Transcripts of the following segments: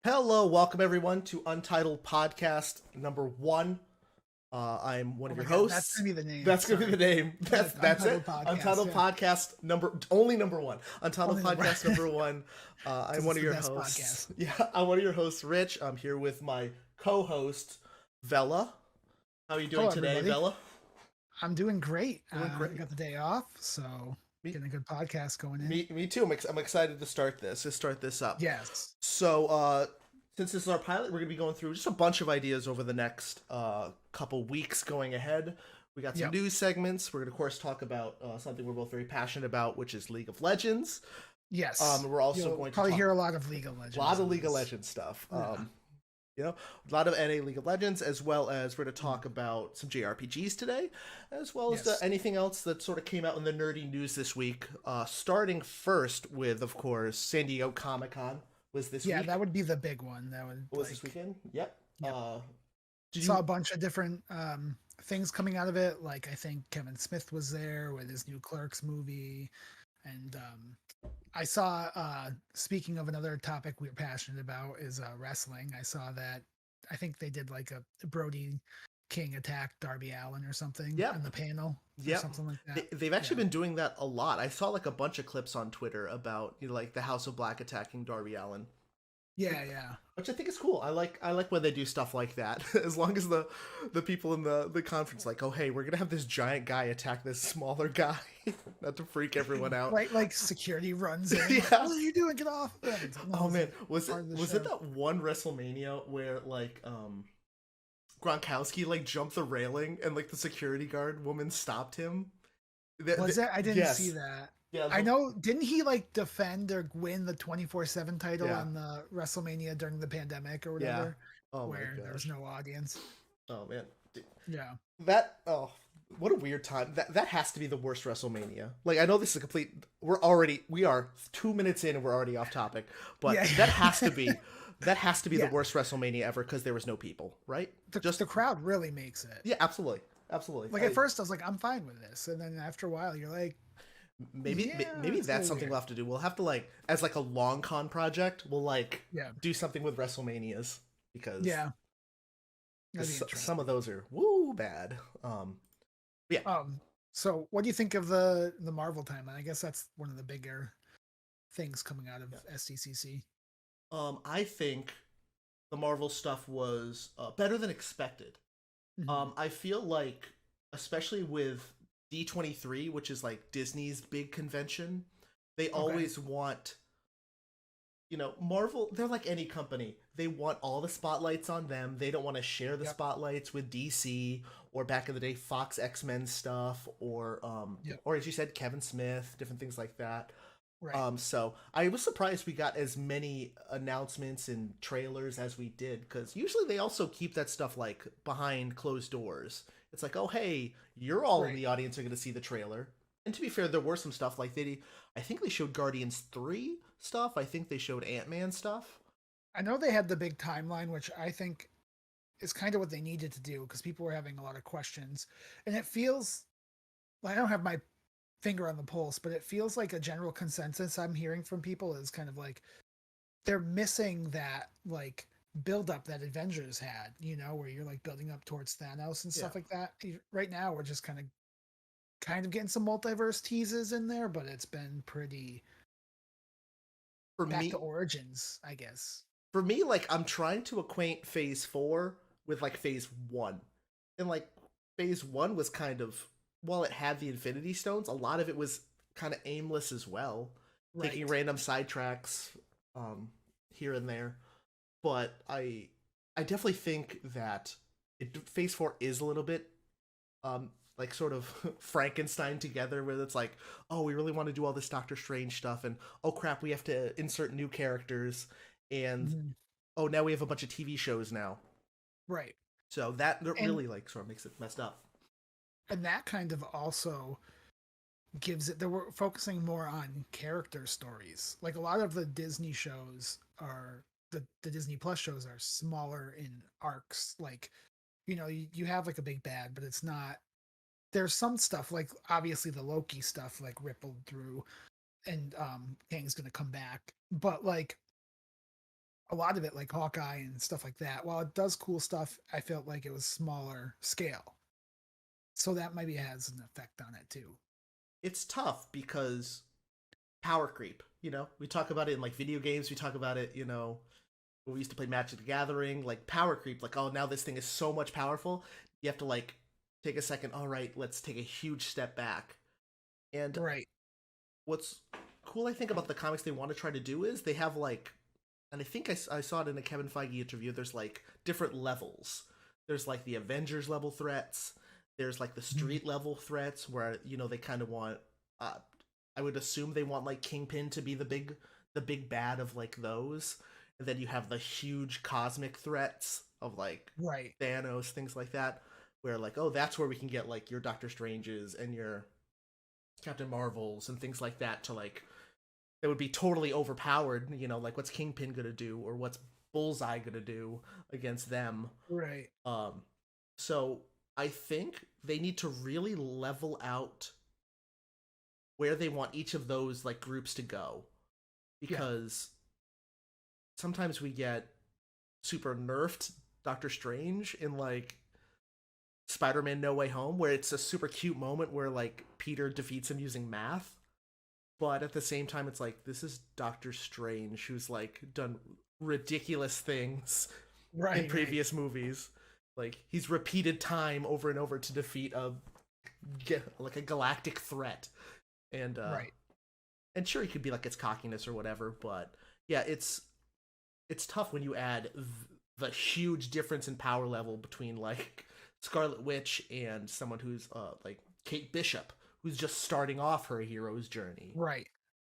Hello, welcome everyone to Untitled Podcast number one. I'm one Oh of my your God, that's hosts. gonna be the name. That's gonna be Sorry. the name. Yeah, That's it. Untitled Podcast. Untitled Yeah, Podcast number one. Untitled only number Podcast number one. I'm because one it's of the your best hosts. podcast. Yeah, I'm one of your hosts, Rich. I'm here with my co-host, Vella. How are you doing Hello, today, everybody. Vella? I'm doing great. Doing I great. got the day off, so Me, getting a good podcast going in. me too. I'm excited to start this. Let's start this up. Yes. So, since this is our pilot, we're going to be going through just a bunch of ideas over the next couple weeks going ahead. We got some Yep. news segments. We're going to, of course, talk about something we're both very passionate about, which is League of Legends. Yes. We're also You'll going to probably talk hear a lot of League of Legends. a lot of in League of this. Legends stuff. Yeah. A lot of NA League of Legends, as well as we're going to talk about some JRPGs today, as well as Yes. anything else that sort of came out in the nerdy news this week. Starting first with, of course, San Diego Comic-Con was this Yeah, week. that would be the big one. That would Was this weekend? Yep. Yep. Did saw you? a bunch of different things coming out of it. Like I think Kevin Smith was there with his new Clerks movie, and I saw. Speaking of another topic we're passionate about is wrestling. I saw that. I think they did like a Brody King attacked Darby Allin or something Yep. on the panel or Yep. something like that. They've actually Yeah. been doing that a lot. I saw like a bunch of clips on Twitter about like the House of Black attacking Darby Allin, Yeah, yeah. which I think is cool. I like when they do stuff like that. As long as the people in the conference like, oh hey, we're gonna have this giant guy attack this smaller guy, not to freak everyone out. Right, like security runs in. Yeah. Like, what are you doing? Get off! No, Oh man, it's was part it of the was show. it that one WrestleMania where like Gronkowski like jumped the railing and like the security guard woman stopped him? Was it? I didn't Yes. see that. Yeah, I know. Didn't he like defend or win the 24/7 title Yeah. on the WrestleMania during the pandemic or Yeah. whatever, Oh my where there was gosh. no audience? Oh man. Yeah. That what a weird time. That has to be the worst WrestleMania. Like I know this is a complete we are 2 minutes in and we're already off topic, but Yeah. that has to be the Yeah. worst WrestleMania ever because there was no people, right? The crowd really makes it. Yeah, absolutely. Absolutely. Like at first, I was like, I'm fine with this, and then after a while, you're like, maybe yeah, maybe it's a that's little something weird. we'll have to do. We'll have to like as like a long con project, we'll like Yeah, do something with WrestleManias because yeah, that'd be some interesting. of those are woo bad. Yeah. So what do you think of the Marvel timeline? I guess that's one of the bigger things coming out of SDCC. I think the Marvel stuff was better than expected. Mhm. I feel like, especially with D23, which is like Disney's big convention, they always want, Marvel, they're like any company. They want all the spotlights on them. They don't want to share the Yep. spotlights with DC or back in the day Fox X-Men stuff Yep. or as you said Kevin Smith, different things like that. Right. So I was surprised we got as many announcements and trailers as we did because usually they also keep that stuff like behind closed doors. It's like, oh hey, you're all in Right. the audience are going to see the trailer. And to be fair, there were some stuff like I think they showed Guardians 3 stuff. I think they showed Ant-Man stuff. I know they had the big timeline, which I think is kind of what they needed to do because people were having a lot of questions, and it feels like I don't have my finger on the pulse, but it feels like a general consensus I'm hearing from people is kind of like they're missing that like build up that Avengers had, where you're like building up towards Thanos and stuff Yeah. like that. Right now, we're just kind of getting some multiverse teases in there, but it's been pretty For back me, to origins, I guess. like I'm trying to acquaint Phase 4 with like Phase 1. And like Phase 1 was kind of while it had the Infinity Stones, a lot of it was kind of aimless as well, taking Right. random sidetracks here and there. But I definitely think that Phase 4 is a little bit like sort of Frankenstein together where it's like, oh, we really want to do all this Doctor Strange stuff and oh crap, we have to insert new characters and Mhm. oh, now we have a bunch of TV shows now. Right. So that And really like sort of makes it messed up. and that kind of also gives it they were focusing more on character stories. Like a lot of the Disney shows are the Disney Plus shows are smaller in arcs. Like, you have like a big bad, but it's not there's some stuff like obviously the Loki stuff like rippled through and Kang's gonna come back. But like a lot of it, like Hawkeye and stuff like that, while it does cool stuff, I felt like it was smaller scale. So that maybe has an effect on it too. It's tough because power creep. We talk about it in like video games. We talk about it, when we used to play Magic the Gathering, like power creep. Like, oh, now this thing is so much powerful. You have to like take a second. All right, let's take a huge step back. And Right. what's cool, I think, about the comics they want to try to do is they have like, and I think I saw it in a Kevin Feige interview. There's like different levels. There's like the Avengers level threats. There's like the street level threats where they kind of want. I would assume they want like Kingpin to be the big bad of like those, and then you have the huge cosmic threats of like Right. Thanos, things like that, where like, oh, that's where we can get like your Doctor Stranges and your Captain Marvels and things like that to like that would be totally overpowered. Like what's Kingpin gonna do or what's Bullseye gonna do against them? Right. So I think they need to really level out where they want each of those like groups to go, because sometimes we get super nerfed Doctor Strange in like Spider-Man No Way Home, where it's a super cute moment where like Peter defeats him using math, but at the same time it's like, this is Doctor Strange who's like done ridiculous things in previous movies. Like he's repeated time over and over to defeat a galactic threat. And and sure, he could be like it's cockiness or whatever, but yeah, it's tough when you add the huge difference in power level between like Scarlet Witch and someone who's like Kate Bishop, who's just starting off her hero's journey. Right.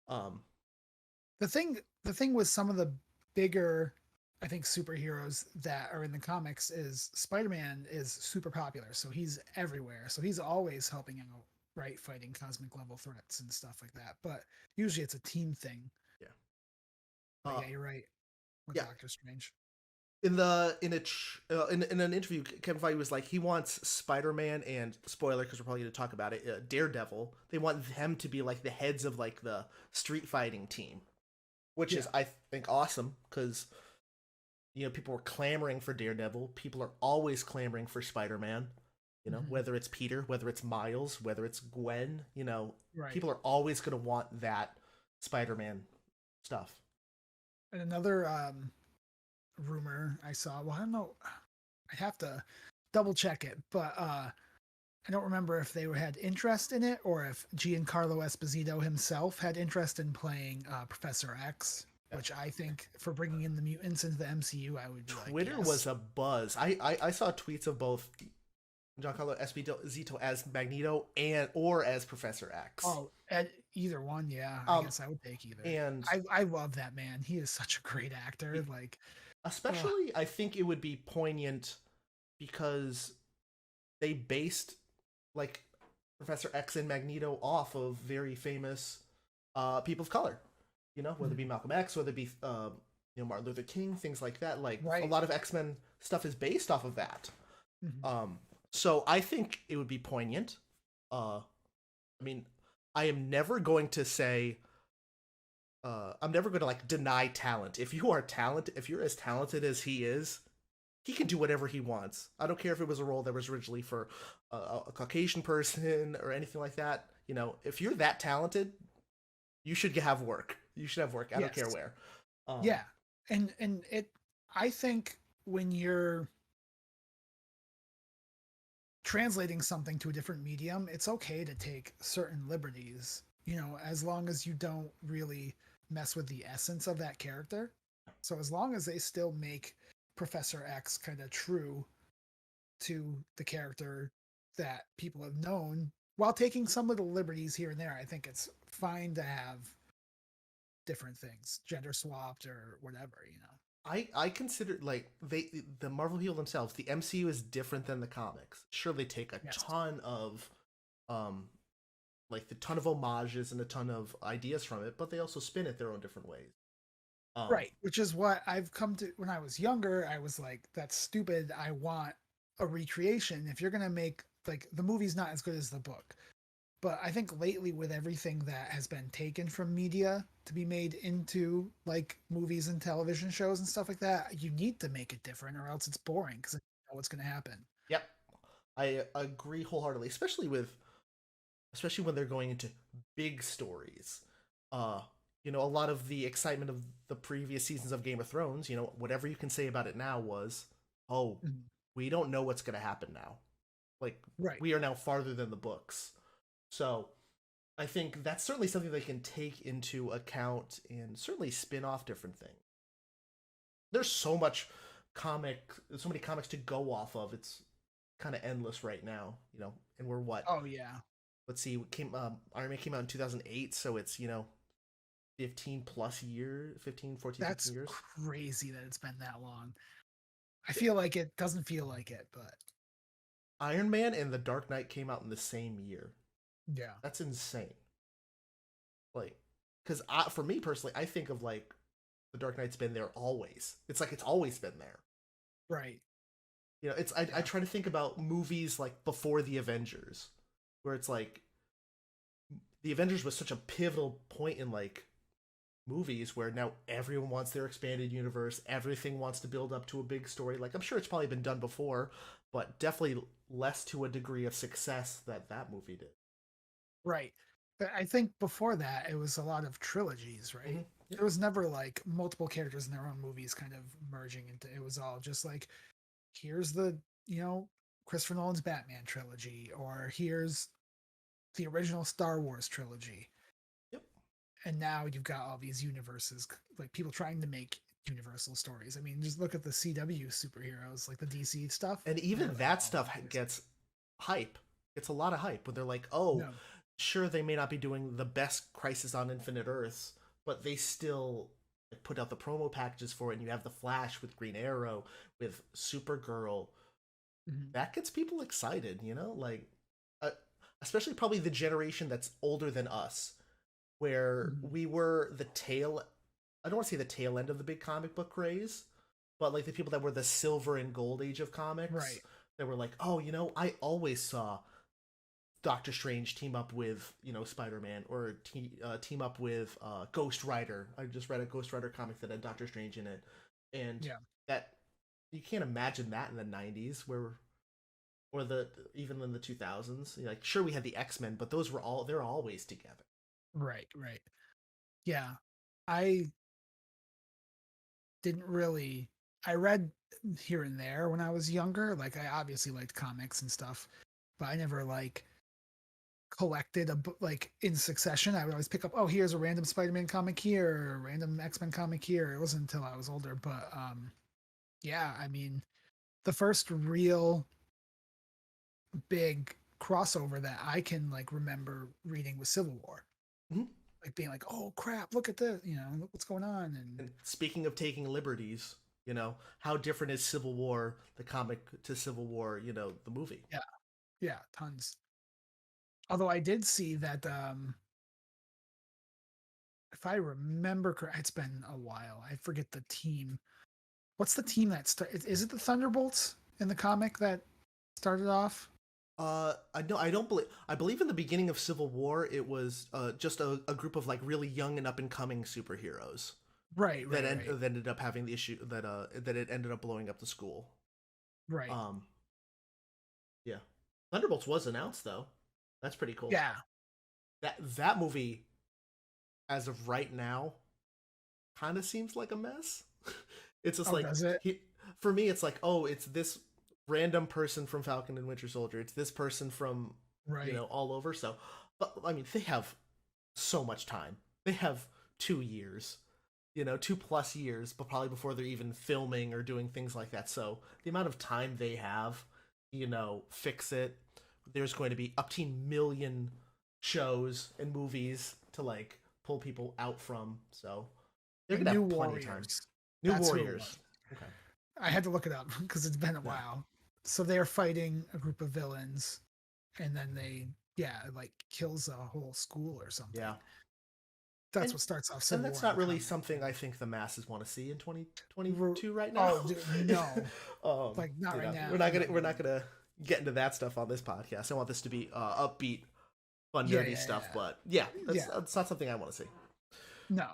The thing with some of the bigger, I think, superheroes that are in the comics is Spider-Man is super popular, so he's everywhere, so he's always helping out, right, fighting cosmic level threats and stuff like that. But usually it's a team thing. Yeah. But yeah, you're right with Doctor Strange. In an interview, Kevin Feige was like, he wants Spider-Man and, spoiler because we're probably going to talk about it, Daredevil. They want them to be like the heads of like the street fighting team, which is, I think, awesome because people were clamoring for Daredevil. People are always clamoring for Spider-Man. Whether it's Peter, whether it's Miles, whether it's Gwen, people are always going to want that Spider-Man stuff. And another rumor I saw, well, I don't know, I have to double check it, but I don't remember if they had interest in it or if Giancarlo Esposito himself had interest in playing Professor X, which I think for bringing in the mutants into the MCU, I would be Twitter was a buzz. I saw tweets of both Giancarlo Esposito as Magneto or as Professor X. Oh, either one, yeah. I guess I would take either. And I love that man. He is such a great actor. Like, especially, I think it would be poignant because they based like Professor X and Magneto off of very famous people of color. Whether it be Malcolm X, whether it be Martin Luther King, things like that. Like a lot of X-Men stuff is based off of that. So I think it would be poignant. I mean, I am never going to say, I'm never going to like deny talent. If you are talented, if you're as talented as he is, he can do whatever he wants. I don't care if it was a role that was originally for a Caucasian person or anything like that. If you're that talented, you should have work. You should have work. I don't care where. Yeah. And I think when you're translating something to a different medium, it's okay to take certain liberties, as long as you don't really mess with the essence of that character. So as long as they still make Professor X kind of true to the character that people have known while taking some little liberties here and there, I think it's fine to have different things, gender swapped or whatever, I consider like the Marvel people themselves, the MCU is different than the comics. Sure, they take a ton of like the ton of homages and a ton of ideas from it, but they also spin it their own different ways. Right, which is what I've come to. When I was younger, I was like, that's stupid. I want a recreation. If you're gonna make, like, the movie's not as good as the book, But I think lately, with everything that has been taken from media to be made into like movies and television shows and stuff like that, you need to make it different, or else it's boring because you know what's going to happen. Yep, I agree wholeheartedly, especially when they're going into big stories. Uh, a lot of the excitement of the previous seasons of Game of Thrones, whatever you can say about it now was, oh, Mhm. we don't know what's going to happen now. Like, Right. we are now farther than the books. So I think that's certainly something they can take into account and certainly spin off different things. There's so many comics to go off of. It's kind of endless right now, and we're what, Oh yeah, let's see, Iron Man came out in 2008, so it's 15 plus years, 15, 14, that's 15 years. crazy that it's been that long. I feel like it doesn't feel like it, but Iron Man and The Dark Knight came out in the same year. yeah, That's insane. Like, because for me personally, I think of like The Dark Knight's been there always. It's like it's always been there. right. I Yeah. try to think about movies like before the Avengers, where it's like the Avengers was such a pivotal point in like movies where now everyone wants their expanded universe, everything wants to build up to a big story. Like I'm sure it's probably been done before, but definitely less to a degree of success that that movie did. Right. But I think before that, it was a lot of trilogies, right? Mm-hmm. Yep. There was never like multiple characters in their own movies kind of merging into it was all just like, here's the, you know, Christopher Nolan's Batman trilogy, or here's the original Star Wars trilogy. Yep. And now you've got all these universes, like people trying to make universal stories. I mean, just look at the CW superheroes, like the DC stuff. And They're even like that all stuff gets hype. It's a lot of hype when they're like, oh, no, sure, they may not be doing the best Crisis on Infinite Earths, but they still put out the promo packages for it, and you have the Flash with Green Arrow, with Supergirl. mhm, That gets people excited, like, uh, especially probably the generation that's older than us, where mhm. we were the tail. I don't want to say the tail end of the big comic book craze, but like the people that were the silver and gold age of comics, Right. that were like, oh, I always saw Doctor Strange team up with Spider Man, or team up with Ghost Rider. I just read a Ghost Rider comic that had Doctor Strange in it, and Yeah. that you can't imagine that in the '90s, where or the even in the 2000s. Like sure we had the X-Men, but they're always together. Right. Right. Yeah. I didn't really I read here and there when I was younger. Like I obviously liked comics and stuff, but I never like collected a book like in succession. I would always pick up, oh, here's a random Spider-Man comic here, or a random X-Men comic here. It wasn't until I was older, but yeah, I mean, the first real big crossover that I can like remember reading was Civil War. Mm-hmm. Like being like, "Oh crap, look at this, look what's going on." And And speaking of taking liberties, how different is Civil War, the comic, to Civil War, the movie? yeah, yeah, tons. Although I did see that if I remember correct, it's been a while. I forget the team. What's the team that is it the Thunderbolts in the comic that started off? I no, I believe in the beginning of Civil War, it was just a group of like really young and up and coming superheroes Right, that right, right, that ended up having the issue that it ended up blowing up the school. right. Um, yeah, Thunderbolts was announced though. That's pretty cool. Yeah. That movie, as of right now, kind of seems like a mess. It's just Oh, like does it? for me, it's like, oh, it's this random person from Falcon and Winter Soldier. It's this person from Right. all over. So, but I mean, they have so much time. They have 2 years, 2+ years, but probably before they're even filming or doing things like that. So the amount of time they have, fix it. There's going to be up to million shows and movies to like pull people out from. So they're The gonna New have plenty of time. Warriors. New That's who it was. Warriors. Okay. I had to look it up because it's been a Yeah. while. So they're fighting a group of villains, and then yeah, like kills a whole school or something. Yeah. That's And what starts off and Civil that's War in not the really comic. something I think the masses want to see in R- 2022 right now. Oh, dude, no, like not right now. We're not No, gonna we're not gonna get into that stuff on this podcast. I want this to be upbeat, fun Yeah, nerdy yeah, stuff. yeah, But yeah, yeah. that's not something I want to see. No,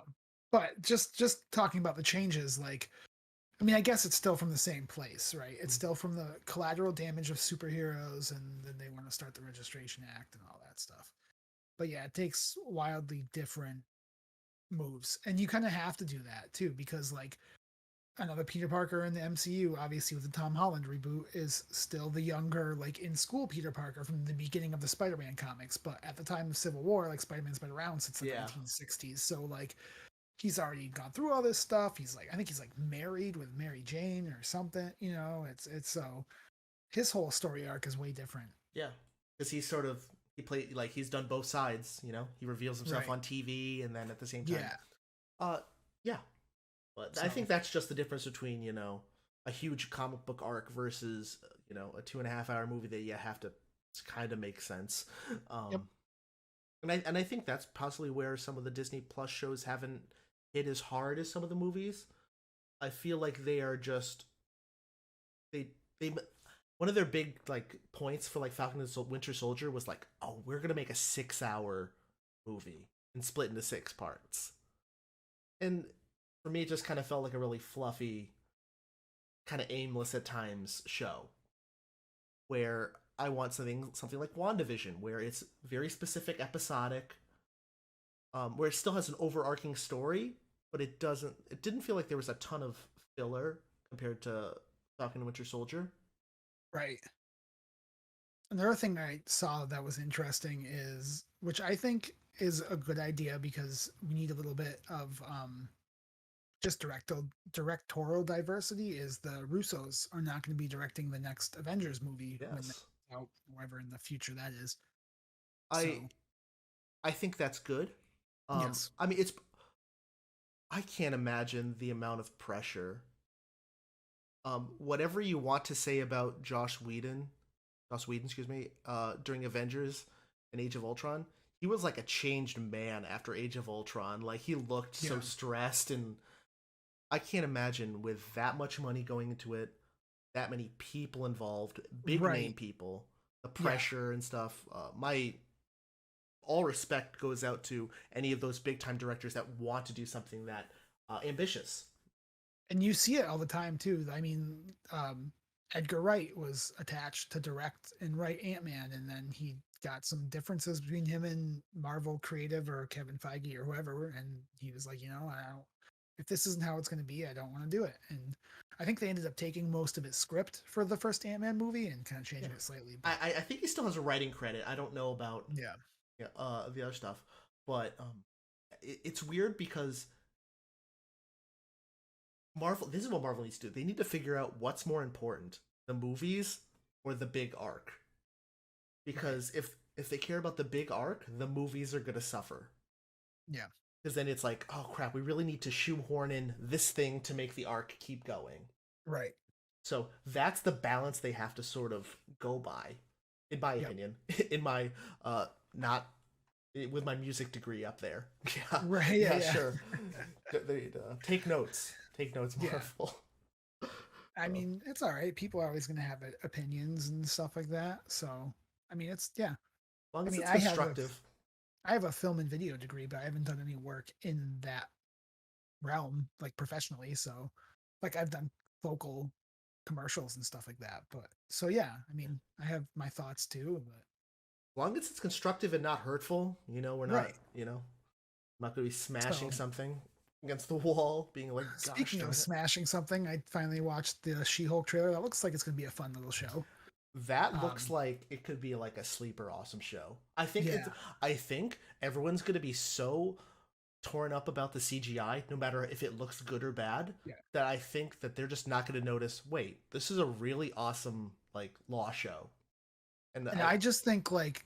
but just talking about the changes, like, I mean, I guess it's still from the same place, right? It's still from the collateral damage of superheroes, and then they want to start the Registration Act and all that stuff. But yeah, it takes wildly different moves, and you kind of have to do that too, because like another Peter Parker in the MCU, obviously with the Tom Holland reboot, is still the younger, like in school Peter Parker from the beginning of the Spider-Man comics. But at the time of Civil War, like Spider-Man's been around since the Yeah, 1960s, so like he's already gone through all this stuff. He's like, I think he's like married with Mary Jane or something. You know, it's so his whole story arc is way different. yeah, because he's sort of he played like he's done both sides. You know, he reveals himself Right. on TV, and then at the same time, Yeah. uh, yeah. But I So think that's just the difference between a huge comic book arc versus a 2.5 hour movie that you have to kind of make sense. yep. Um, and I think that's possibly where some of the Disney Plus shows haven't hit as hard as some of the movies. I feel like they are just they one of their big like points for like Falcon and Winter Soldier was like, oh, we're gonna make a 6 hour movie and split into 6 parts. And for me, it just kind of felt like a really fluffy, kind of aimless at times show where I want something like WandaVision, where it's very specific, episodic, where it still has an overarching story, but it didn't feel like there was a ton of filler compared to Falcon and Winter Soldier. right. Another thing I saw that was interesting is, which I think is a good idea because we need a little bit of just directorial diversity, is the Russos are not going to be directing the next Avengers movie when Yes, out, wherever in the future that is. I So I think that's good. yes, I mean, I can't imagine the amount of pressure. Whatever you want to say about Joss Whedon, excuse me, during Avengers and Age of Ultron, he was like a changed man after Age of Ultron. Like he looked so yeah, stressed, and I can't imagine with that much money going into it, that many people involved, big name right, people, the yeah. pressure and stuff. My all respect goes out to any of those big time directors that want to do something that ambitious. And you see it all the time too. I mean, Edgar Wright was attached to direct and write Ant-Man, and then he got some differences between him and Marvel Creative or Kevin Feige or whoever, and he was like, I don't, if this isn't how it's going to be, I don't want to do it. And I think they ended up taking most of its script for the first Ant-Man movie and kind of Yeah, changing it slightly. But I think he still has a writing credit. I don't know about yeah, the other stuff, but it's weird because Marvel. This is what Marvel needs to do. They need to figure out what's more important: the movies or the big arc. right, Because if they care about the big arc, the movies are gonna suffer. yeah, Because then it's like, oh crap, we really need to shoehorn in this thing to make the arc keep going. right, So that's the balance they have to sort of go by, in my yep, opinion. In my not with my music degree up there. Yeah, right, yeah, yeah, yeah, sure. Take notes. Take notes, yeah. Marvel. I mean, it's all right. People are always going to have opinions and stuff like that. So, I mean, it's yeah. As long I as mean, it's constructive. I have a film and video degree, but I haven't done any work in that realm like professionally. So, like I've done local commercials and stuff like that. But so yeah, I mean, I have my thoughts too. But As long as it's constructive and not hurtful, we're not, right. I'm not going to be smashing So, something against the wall, being like, gosh speaking darn of it. smashing something, I finally watched the She-Hulk trailer. That looks like it's going to be a fun little show. That looks Um, like it could be like a sleeper awesome show. yeah, I think everyone's going to be so torn up about the CGI, no matter if it looks good or bad, yeah. that I think that they're just not going to notice. Wait, this is a really awesome like law show, and And I just think like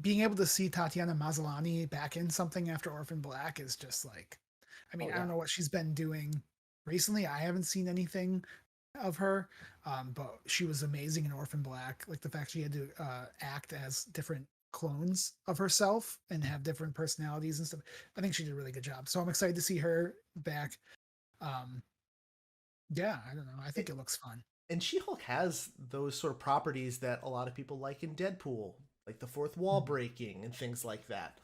being able to see Tatiana Maslany back in something after Orphan Black is just like, I oh mean, I yeah, don't know what she's been doing recently. I haven't seen anything of her, but she was amazing in Orphan Black. Like the fact she had to act as different clones of herself and have different personalities and stuff. I think she did a really good job. So I'm excited to see her back. Um, yeah, I don't know. I think it, it looks fun. and She Hulk has those sort of properties that a lot of people like in Deadpool. like the fourth wall Mhm. breaking and things like that.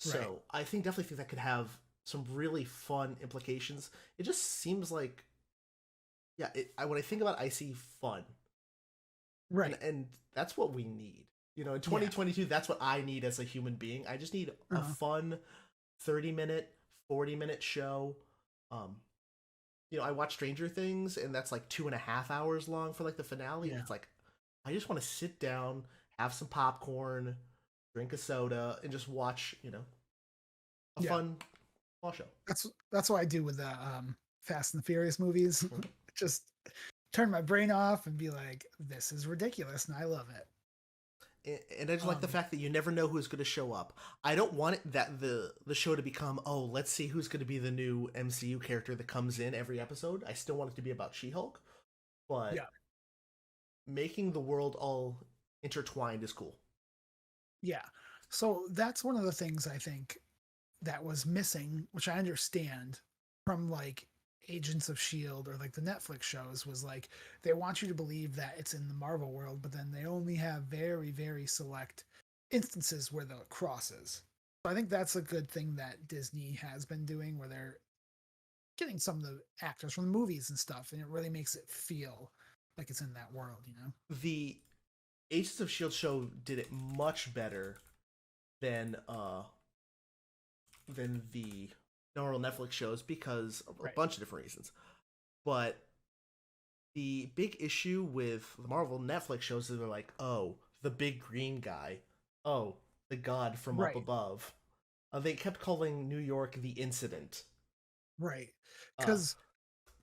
Right. So I definitely think that could have some really fun implications. It just seems like, yeah, when I think about it, I see fun, and Right. that's what we need. In Yeah. 2022, that's what I need as a human being. I just need a Uh-huh. fun 30-minute, 40-minute show. Um, I watch Stranger Things, and that's like 2.5 hours long for like the finale, and Yeah. it's like I just want to sit down, have some popcorn, drink a soda, and just watch, a Yeah. fun small show. That's what I do with the Fast and the Furious movies. Mhm. Just turn my brain off and be like, this is ridiculous, and I love it. And I just like the Um, fact that you never know who's going to show up. I don't want it that the show to become, oh, let's see who's going to be the new MCU character that comes in every episode. I still want it to be about She-Hulk, but yeah. making the world all intertwined is cool. Yeah. So that's one of the things I think that was missing, which I understand from like Agents of Shield or like the Netflix shows, was like they want you to believe that it's in the Marvel world, but then they only have very, very select instances where the crosses. So I think that's a good thing that Disney has been doing, where they're getting some of the actors from the movies and stuff, and it really makes it feel like it's in that world, you know? The Agents of Shield show did it much better than the normal Netflix shows because of a Right. bunch of different reasons. But the big issue with the Marvel Netflix shows is they're like, oh, the big green guy, oh, the god from up Right. above. They kept calling New York the Incident. Right. Uh, Because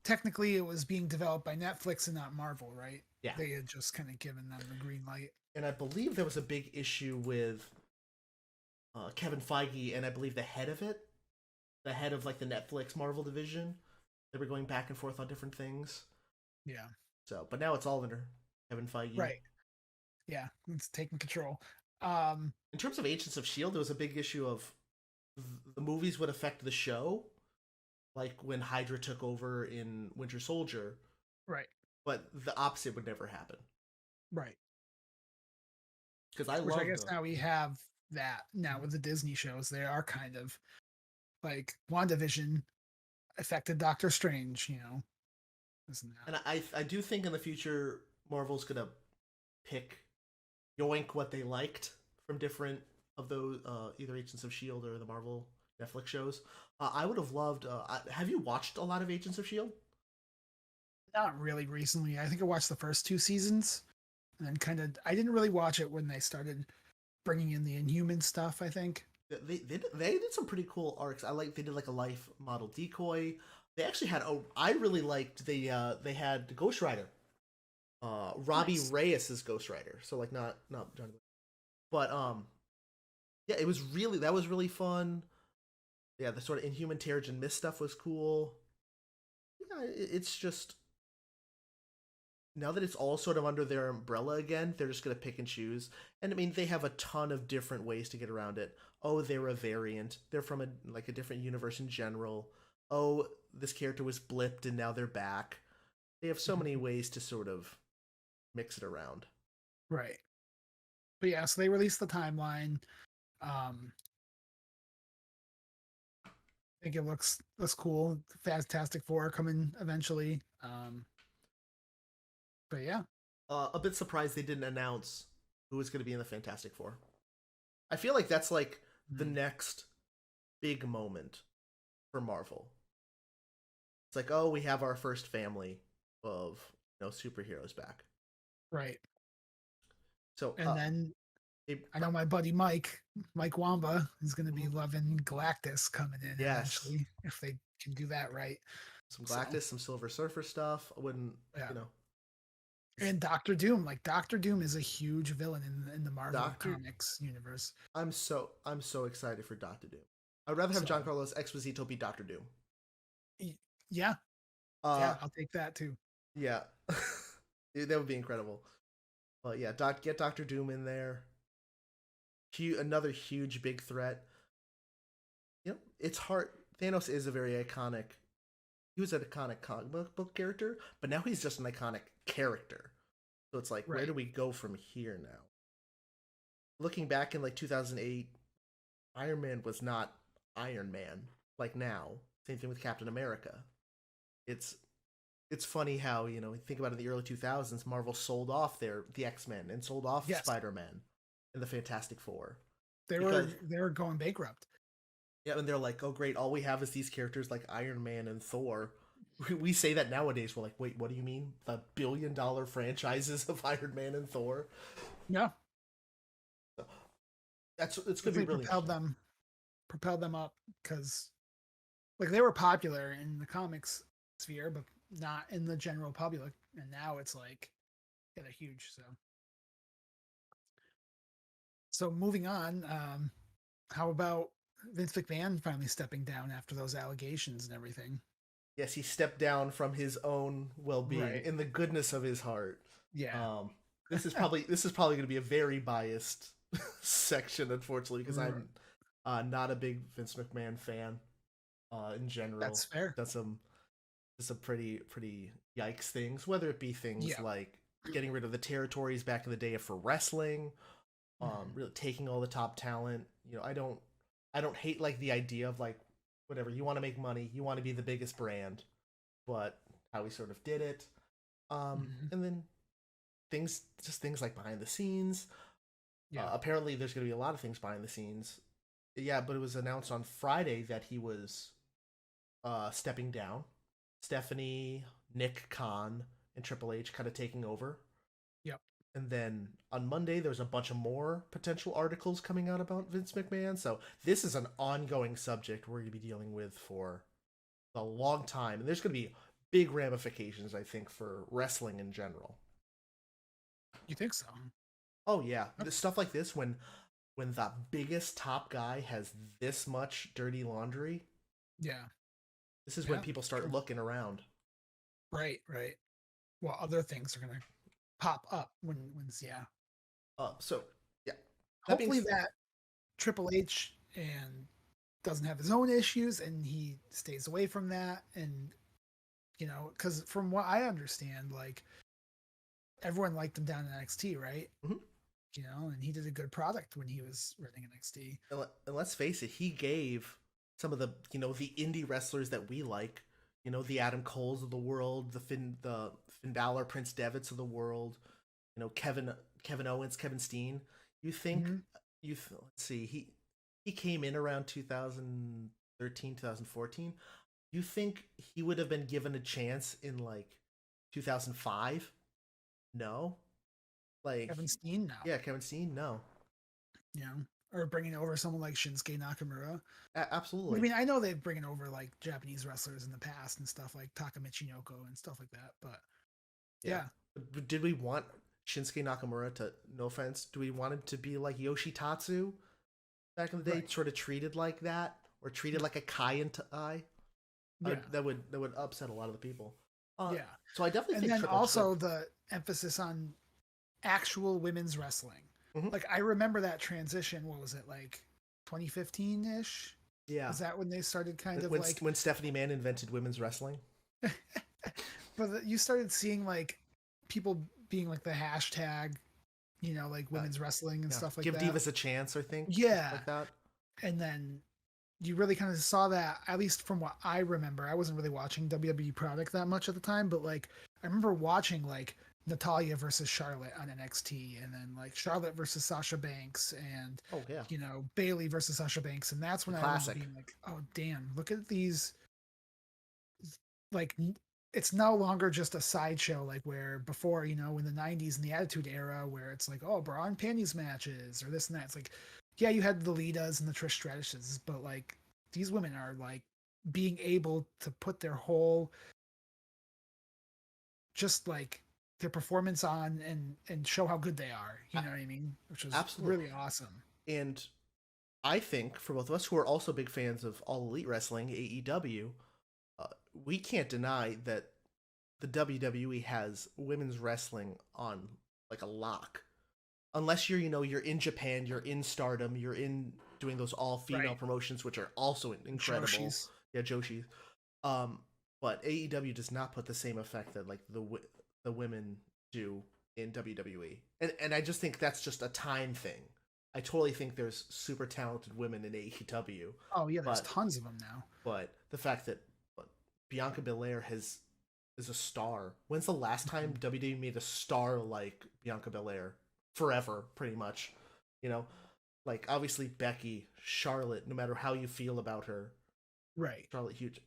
technically it was being developed by Netflix and not Marvel, right? yeah, They had just kind of given them the green light. and I believe there was a big issue with Kevin Feige and I believe the head of it, the head of like the Netflix Marvel division. They were going back and forth on different things. Yeah. So, but now it's all under Kevin Feige. Right. Yeah. It's taking control. Um, In terms of Agents of Shield, there was a big issue of the movies would affect the show, like when Hydra took over in Winter Soldier, right. but the opposite would never happen. Right. Because I Which I loved guess now we have that now with the Disney shows. They are kind of like WandaVision affected Doctor Strange, you know, isn't that? and I do think in the future Marvel's gonna pick yoink what they liked from different of those either Agents of Shield or the Marvel Netflix shows. I would have loved. Have you watched a lot of Agents of Shield? Not really recently. I think I watched the first two seasons and then I didn't really watch it when they started bringing in the Inhuman stuff, I think. They did some pretty cool arcs. They did like a life model decoy. They actually had I really liked they had Ghost Rider. Robbie Nice. Reyes is Ghost Rider. So like not Johnny. But yeah, that was really fun. Yeah, the sort of Inhuman Terrigen Mist stuff was cool. Yeah, it's just now that it's all sort of under their umbrella again, they're just gonna pick and choose. And I mean, they have a ton of different ways to get around it. Oh, they're a variant. They're from a different universe in general. Oh, this character was blipped and now they're back. They have so many Mhm. ways to sort of mix it around. Right. But yeah, so they released the timeline. Um, I think it looks cool. Fantastic Four coming eventually. But yeah. A bit surprised they didn't announce who was going to be in the Fantastic Four. I feel like that's like the Mm. next big moment for Marvel. It's like, oh, we have our first family of superheroes back. Right. So, And then they, I know my buddy Mike Wamba, is going to be mhm, loving Galactus coming in yes, eventually if they can do that right. some So Galactus, some Silver Surfer stuff. I wouldn't, yeah, you know, and Doctor Doom. Like Doctor Doom is a huge villain in the Marvel Doctor. Comics universe. I'm so excited for Doctor Doom. I'd rather have So Giancarlo Esposito be Doctor Doom. yeah, Uh, yeah, I'll take that too. yeah, that would be incredible. But yeah, get Doctor Doom in there. Another huge big threat. It's hard. Thanos is a very iconic. He was an iconic comic book character, but now he's just an iconic character. So it's like, where Right. do we go from here now? looking back in like 2008, Iron Man was not Iron Man like now. Same thing with Captain America. It's it's funny how, think about it, in the early 2000s, Marvel sold off the X-Men and sold off Yes, Spider-Man and the Fantastic Four they because, were going bankrupt. yeah, and they're like, oh great, all we have is these characters like Iron Man and Thor. We say that nowadays. We're like, wait, what do you mean? The billion-dollar franchises of Iron Man and Thor? Yeah, It's gonna be definitely really interesting. propelled them up because like they were popular in the comics sphere, but not in the general public. And now it's like kind of huge. So moving on, how about Vince McMahon finally stepping down after those allegations and everything? Yes, he stepped down from his own well-being Right. in the goodness of his heart. Yeah. Um, this is probably going to be a very biased section, unfortunately, because I'm not a big Vince McMahon fan in general. That's fair. Done some pretty yikes things, whether it be things Yeah. like getting rid of the territories back in the day for wrestling, Mhm. really taking all the top talent. I don't hate like the idea of like whatever you want to make money, you want to be the biggest brand, but how he sort of did it. Mhm. And then things like behind the scenes. Yeah. Apparently, there's going to be a lot of things behind the scenes. Yeah, but it was announced on Friday that he was stepping down. Stephanie, Nick Khan, and Triple H kind of taking over. Yep. And then on Monday, there's a bunch of more potential articles coming out about Vince McMahon. So this is an ongoing subject we're going to be dealing with for a long time. And there's going to be big ramifications, I think, for wrestling in general. You think so? Oh yeah, Okay. stuff like this when the biggest top guy has this much dirty laundry, Yeah. this is when Yeah. people start True. looking around. Right. Right. Well, other things are gonna pop up when's yeah. So yeah, that being Hopefully that Triple H and doesn't have his own issues and he stays away from that and because from what I understand, like everyone liked him down in NXT, right? mhm. And he did a good product when he was running NXT. And let's face it, he gave some of the indie wrestlers that we like, the Adam Coles of the world, the Finn Balor, Prince Devitt's of the world, Kevin Owens, Kevin Steen. You think Mhm. let's see, he came in around 2013, 2014. You think he would have been given a chance in like 2005? No. Like, Kevin Steen now, yeah, Kevin Steen, no. you know, or bringing over someone like Shinsuke Nakamura. I Absolutely. mean, I know they've bringing over like Japanese wrestlers in the past and stuff like Taka Michinoko and stuff like that, but Yeah. yeah, But did we want Shinsuke Nakamura to, no offense, do we want him to be like Yoshitatsu back in the day, right, sort of treated like that, or treated like a Kai and Tai? yeah, That would upset a lot of the people. Uh, yeah, so I definitely and think then Triple H could. also the emphasis on actual women's wrestling. Mhm. Like I remember that transition. What was it like, 2015 ish? Yeah. Was that when they started kind of When like, when Stephanie Mann invented women's wrestling. but you started seeing like people being like the hashtag, like Uh, women's wrestling and yeah. stuff like Give that. Divas a chance, I think, stuff Yeah, like that. and then you really kind of saw that, at least from what I remember. I wasn't really watching WWE product that much at the time, but like I remember watching like Natalia versus Charlotte on NXT, and then like Charlotte versus Sasha Banks, and Oh yeah, Bailey versus Sasha Banks, and that's the when I remember classic. being like, oh damn, look at these. Like it's no longer just a sideshow like where before, in the 90s in the Attitude Era, where it's like, oh, bra and panties matches or this and that. It's like, yeah, you had the Litas and the Trish Stratus's, but like these women are like being able to put their whole, just like their performance on and show how good they are. You A- know what I mean? Which was Absolutely. really awesome. And I think for both of us who are also big fans of All Elite Wrestling, AEW, uh, we can't deny that the WWE has women's wrestling on like a lock. Unless you're in Japan, you're in Stardom, you're in doing those all female Right. promotions, which are also incredible. Joshi's. Yeah, Joshi. Um, but AEW does not put the same effect that like the women do in WWE, and I just think that's just a time thing. I totally think there's super talented women in AEW, Oh yeah, there's but tons of them now. the fact that Bianca Belair is a star. When's the last time Mhm. WWE made a star like Bianca Belair? Forever, pretty much. You know, like obviously Becky, Charlotte. No matter how you feel about her, Right. Charlotte huge.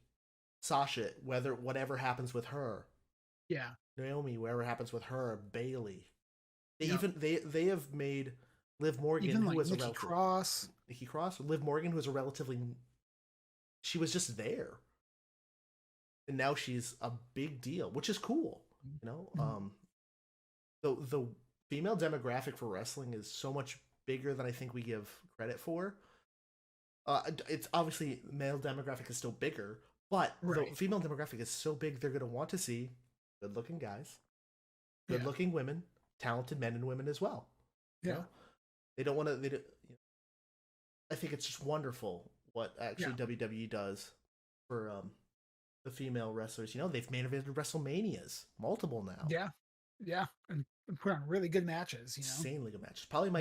Sasha, whatever happens with her, Yeah. Naomi, whatever happens with her, Bailey. Yep. They have made Liv Morgan, Even who like was a Nikki relative Cross. Nikki Cross, Liv Morgan, who was a relatively she was just there, and now she's a big deal, which is cool. You know, Mhm. the female demographic for wrestling is so much bigger than I think we give credit for. It's obviously male demographic is still bigger, but the Right. female demographic is so big they're gonna want to see good-looking guys, Yeah. good-looking women, talented men and women as well. You Yeah. know, they don't want to. They don't, I think it's just wonderful what actually Yeah. WWE does for the female wrestlers. You know, they've main evented WrestleManias, multiple now, Yeah. Yeah. And put on really good matches, you know? insanely good matches. Probably Yeah.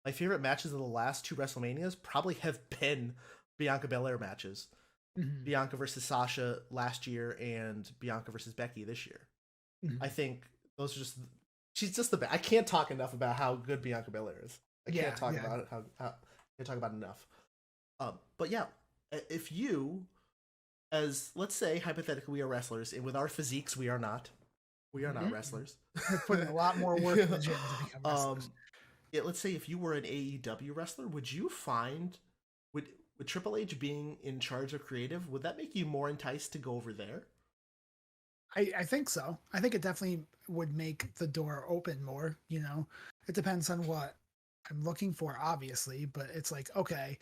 my favorite matches of the last two WrestleManias probably have been Bianca Belair matches. Hmm. Bianca versus Sasha last year and Bianca versus Becky this year. I Hmm. think those are just she's just the best. I can't talk enough about how good Bianca Belair is. I can't Yeah. talk Yeah. about it how can't talk about it enough. But yeah, if you as let's say hypothetically we are wrestlers and with our physiques we are not Mhm. wrestlers. Put in a lot more work in the gym to become wrestlers. um, yeah, let's say if you were an AEW wrestler, would you find would would Triple H being in charge of creative would that make you more enticed to go over there? I think so. I think it definitely would make the door open more, you know. It depends on what I'm looking for, obviously, but it's like, okay,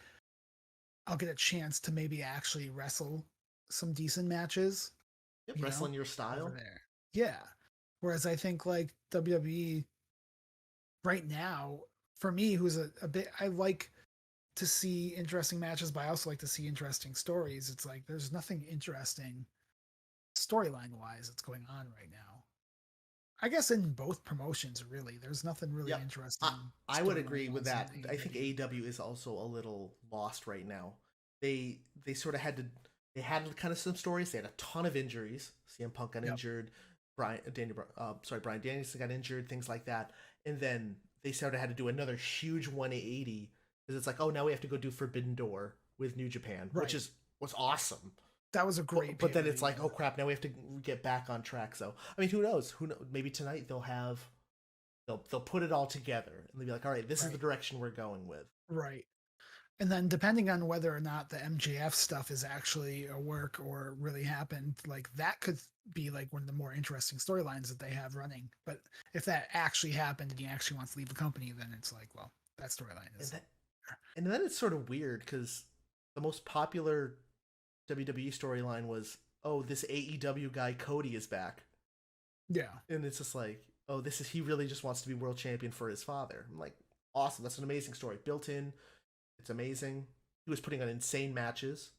I'll get a chance to maybe actually wrestle some decent matches, Yep, you know, wrestling your over style. there. Yeah. Whereas I think like WWE right now, for me, who's a bit, I like to see interesting matches, but I also like to see interesting stories. It's like there's nothing interesting storyline wise that's going on right now. I guess in both promotions, really, there's nothing really Yep. I, interesting I would storyline agree with wise in that. I think AEW. AEW is also a little lost right now. They sort of had to they had kind of some stories. They had a ton of injuries. CM Punk got Yep. injured. Brian Danielson got injured. Things like that. And then they sort of had to do another huge 180 because it's like, oh, now we have to go do Forbidden Door with New Japan, which Right. is was awesome. That was a great But pay then per it's view. like, oh crap, now we have to get back on track. So I mean, who knows? Who knows? Maybe tonight they'll put it all together and they'll be like, all right, this is the Right. direction we're going with. Right. And then depending on whether or not the MJF stuff is actually a work or really happened, like that could be like one of the more interesting storylines that they have running. But if that actually happened and he actually wants to leave the company, then it's like, well, that storyline And is. that and then it's sort of weird because the most popular WWE storyline was, oh, this AEW guy Cody is back, Yeah. and it's just like, oh, this is he really just wants to be world champion for his father. I'm like, awesome, that's an amazing story, built in. It's amazing. He was putting on insane matches,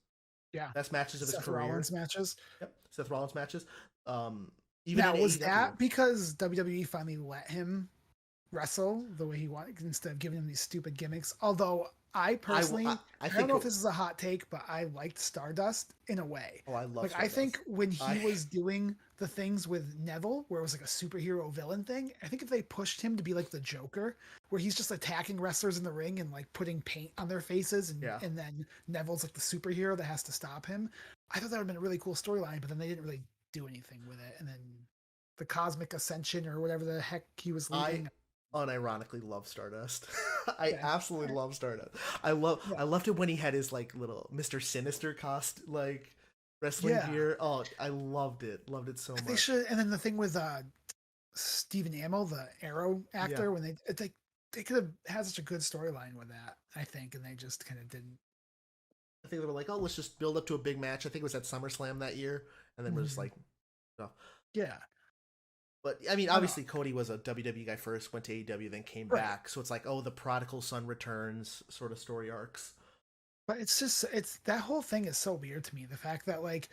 Yeah. best matches of his Seth career. Rollins matches. Yep, Seth Rollins matches. Um, even Now, in was AEW. that because WWE finally let him wrestle the way he wanted instead of giving him these stupid gimmicks? Although I I personally, I I don't think know if this is a hot take, but I liked Stardust in a way. oh I love Like I think Stardust. when he I was doing the things with Neville, where it was like a superhero villain thing, I think if they pushed him to be like the Joker, where he's just attacking wrestlers in the ring and like putting paint on their faces, and yeah and then Neville's like the superhero that has to stop him. I thought that would have been a really cool storyline, but then they didn't really do anything with it. And then the Cosmic Ascension or whatever the heck he was I leading. unironically love Stardust. I Okay. absolutely love Stardust. Yeah. I loved it when he had his like little Mr. Sinister like wrestling Yeah. gear. Oh, I loved it. Loved it so They much. should, and then the thing with Stephen Amell, the Arrow Yeah. actor, when they could have had such a good storyline with that, I think, and they just kind of didn't. I think they were like, "Oh, let's just build up to a big match." I think it was at SummerSlam that year, and then we're just Mhm. like, no. Yeah, But I mean, I don't know. obviously Cody was a WWE guy first, went to AEW, then came Right, back. So it's like, oh, the prodigal son returns sort of story arcs. but it's just it's that whole thing is so weird to me. The fact that like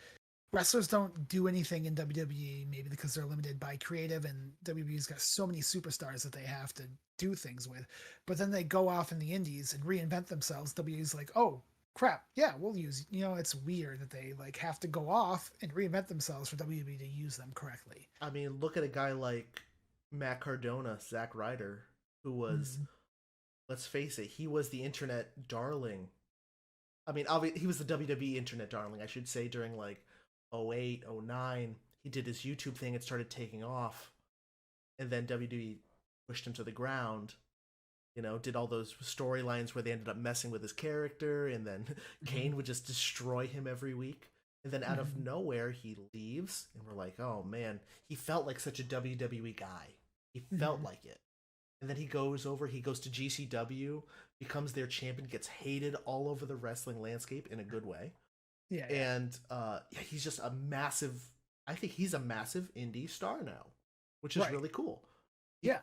wrestlers don't do anything in WWE, maybe because they're limited by creative, and WWE's got so many superstars that they have to do things with. But then they go off in the indies and reinvent themselves. WWE's like, oh crap, yeah, we'll use. It's weird that they like have to go off and reinvent themselves for WWE to use them correctly. I mean, look at a guy like Matt Cardona, Zack Ryder, who was, Mm. let's face it, he was the internet darling. I mean, he was the WWE internet darling, I should say, during like 08, 09. He did his YouTube thing, it started taking off, and then WWE pushed him to the ground. Did all those storylines where they ended up messing with his character, and then Kane would just destroy him every week. And then out of Mm-hmm. nowhere, he leaves, and we're like, oh man, he felt like such a WWE guy. He felt Mm-hmm. like it. And then he goes to GCW, becomes their champion, gets hated all over the wrestling landscape in a good way. Yeah, yeah, And yeah, he's just a massive, I think he's a massive indie star now, which is right. really cool. Yeah,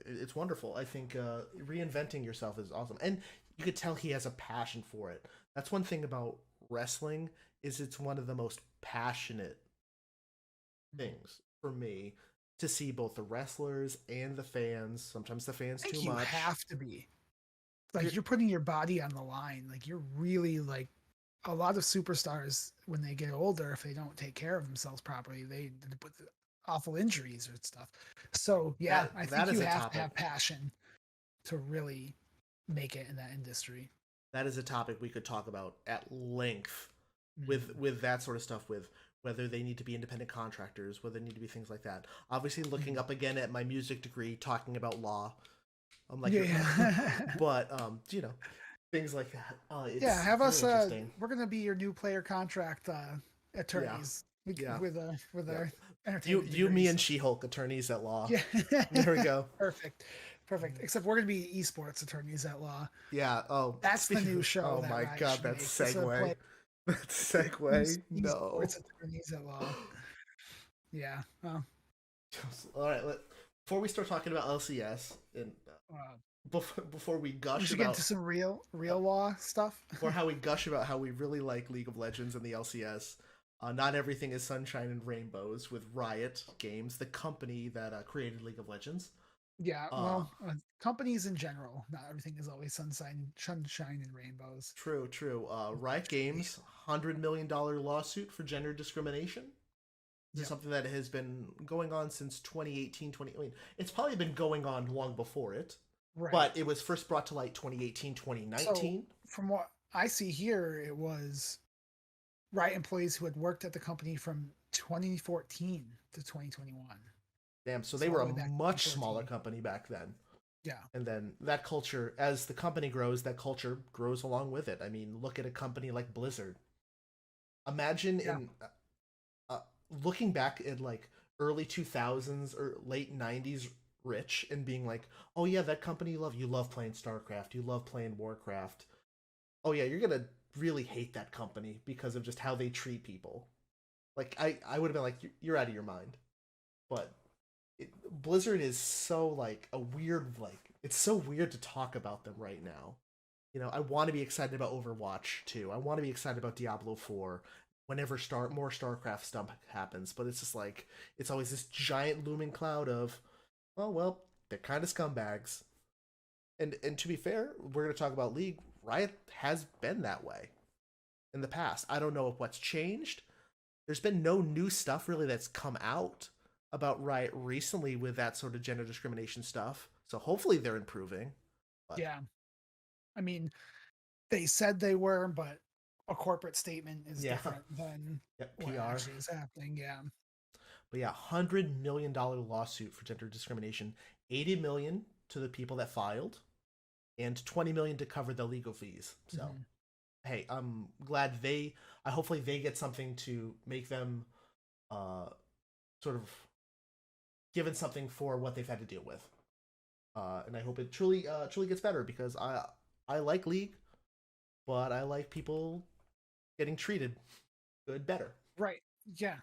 It's wonderful. I think reinventing yourself is awesome, and you could tell he has a passion for it. That's one thing about wrestling, is it's one of the most passionate things for me, to see both the wrestlers and the fans. Sometimes the fans I too think you much. have to be You're, like you're putting your body on the line. Like you're really like a lot of superstars when they get older, if they don't take care of themselves properly, they put awful injuries or stuff. So yeah, I that think is you a have to topic. have passion to really make it in that industry. That is a topic we could talk about at length, with Mm-hmm. that sort of stuff, with whether they need to be independent contractors, whether they need to be things like that. Obviously, looking Mm-hmm. up again at my music degree, talking about law. I'm like, Yeah. but things like that. Yeah, It's have really us interesting. we're gonna be your new player contract Yeah, attorneys yeah, with yeah. our You, entertainment me, degrees. and She-Hulk, attorneys at law. Yeah. There we go. Perfect. Perfect. Except we're gonna be esports attorneys at law. Yeah. Oh, That's the speaking new of, show oh that my Riot God, should that's make. Instead of segue. play That's segue. No. esports attorneys at law. Yeah. Well, All right. Before we start talking about LCS, and uh, before we we gush should get into about some uh, real law stuff. for how we gush about how we really like League of Legends and the LCS. Not everything is sunshine and rainbows with Riot Games, the company that created League of Legends. Yeah. Uh, Well, companies in general, not everything is always sunshine and rainbows. True, true. Riot Unfortunately. Games $100 million lawsuit for gender discrimination. This is Yep. something that has been going on since 2018, 20. I mean, it's probably been going on long before it, Right. but it was first brought to light 2018, So 2019. from what I see here, it was Riot employees who had worked at the company from 2014 to 2021. Damn, so they So were all a the way back to much smaller 2014. company back then. Yeah. And then that culture, as the company grows, that culture grows along with it. I mean, look at a company like Blizzard. Imagine Yeah. in looking back at like early 2000s or late 90s, Rich, and being like, oh yeah, that company you love playing StarCraft, you love playing Warcraft. Oh yeah, you're gonna really hate that company because of just how they treat people. Like I would have been like, you're out of your mind. But Blizzard is so like a weird, like it's so weird to talk about them right now. I want to be excited about Overwatch 2. I want to be excited about Diablo 4 whenever more StarCraft stuff happens, but it's just like it's always this giant looming cloud of, oh well, they're kind of scumbags. And to be fair, we're going to talk about League. Riot has been that way in the past. I don't know what's changed. There's been no new stuff really that's come out about Riot recently with that sort of gender discrimination stuff. So hopefully they're improving. But Yeah. I mean, they said they were, but a corporate statement is yeah, different than yeah, what PR. actually is happening. Yeah. But yeah, $100 million lawsuit for gender discrimination, 80 million to the people that filed, and 20 million to cover the legal fees. So Hmm. hey, I'm glad they. I hopefully they get something to make them, uh, sort of given something for what they've had to deal with. And I hope it truly gets better, because I like League, but I like people getting treated good better. Right. Yeah.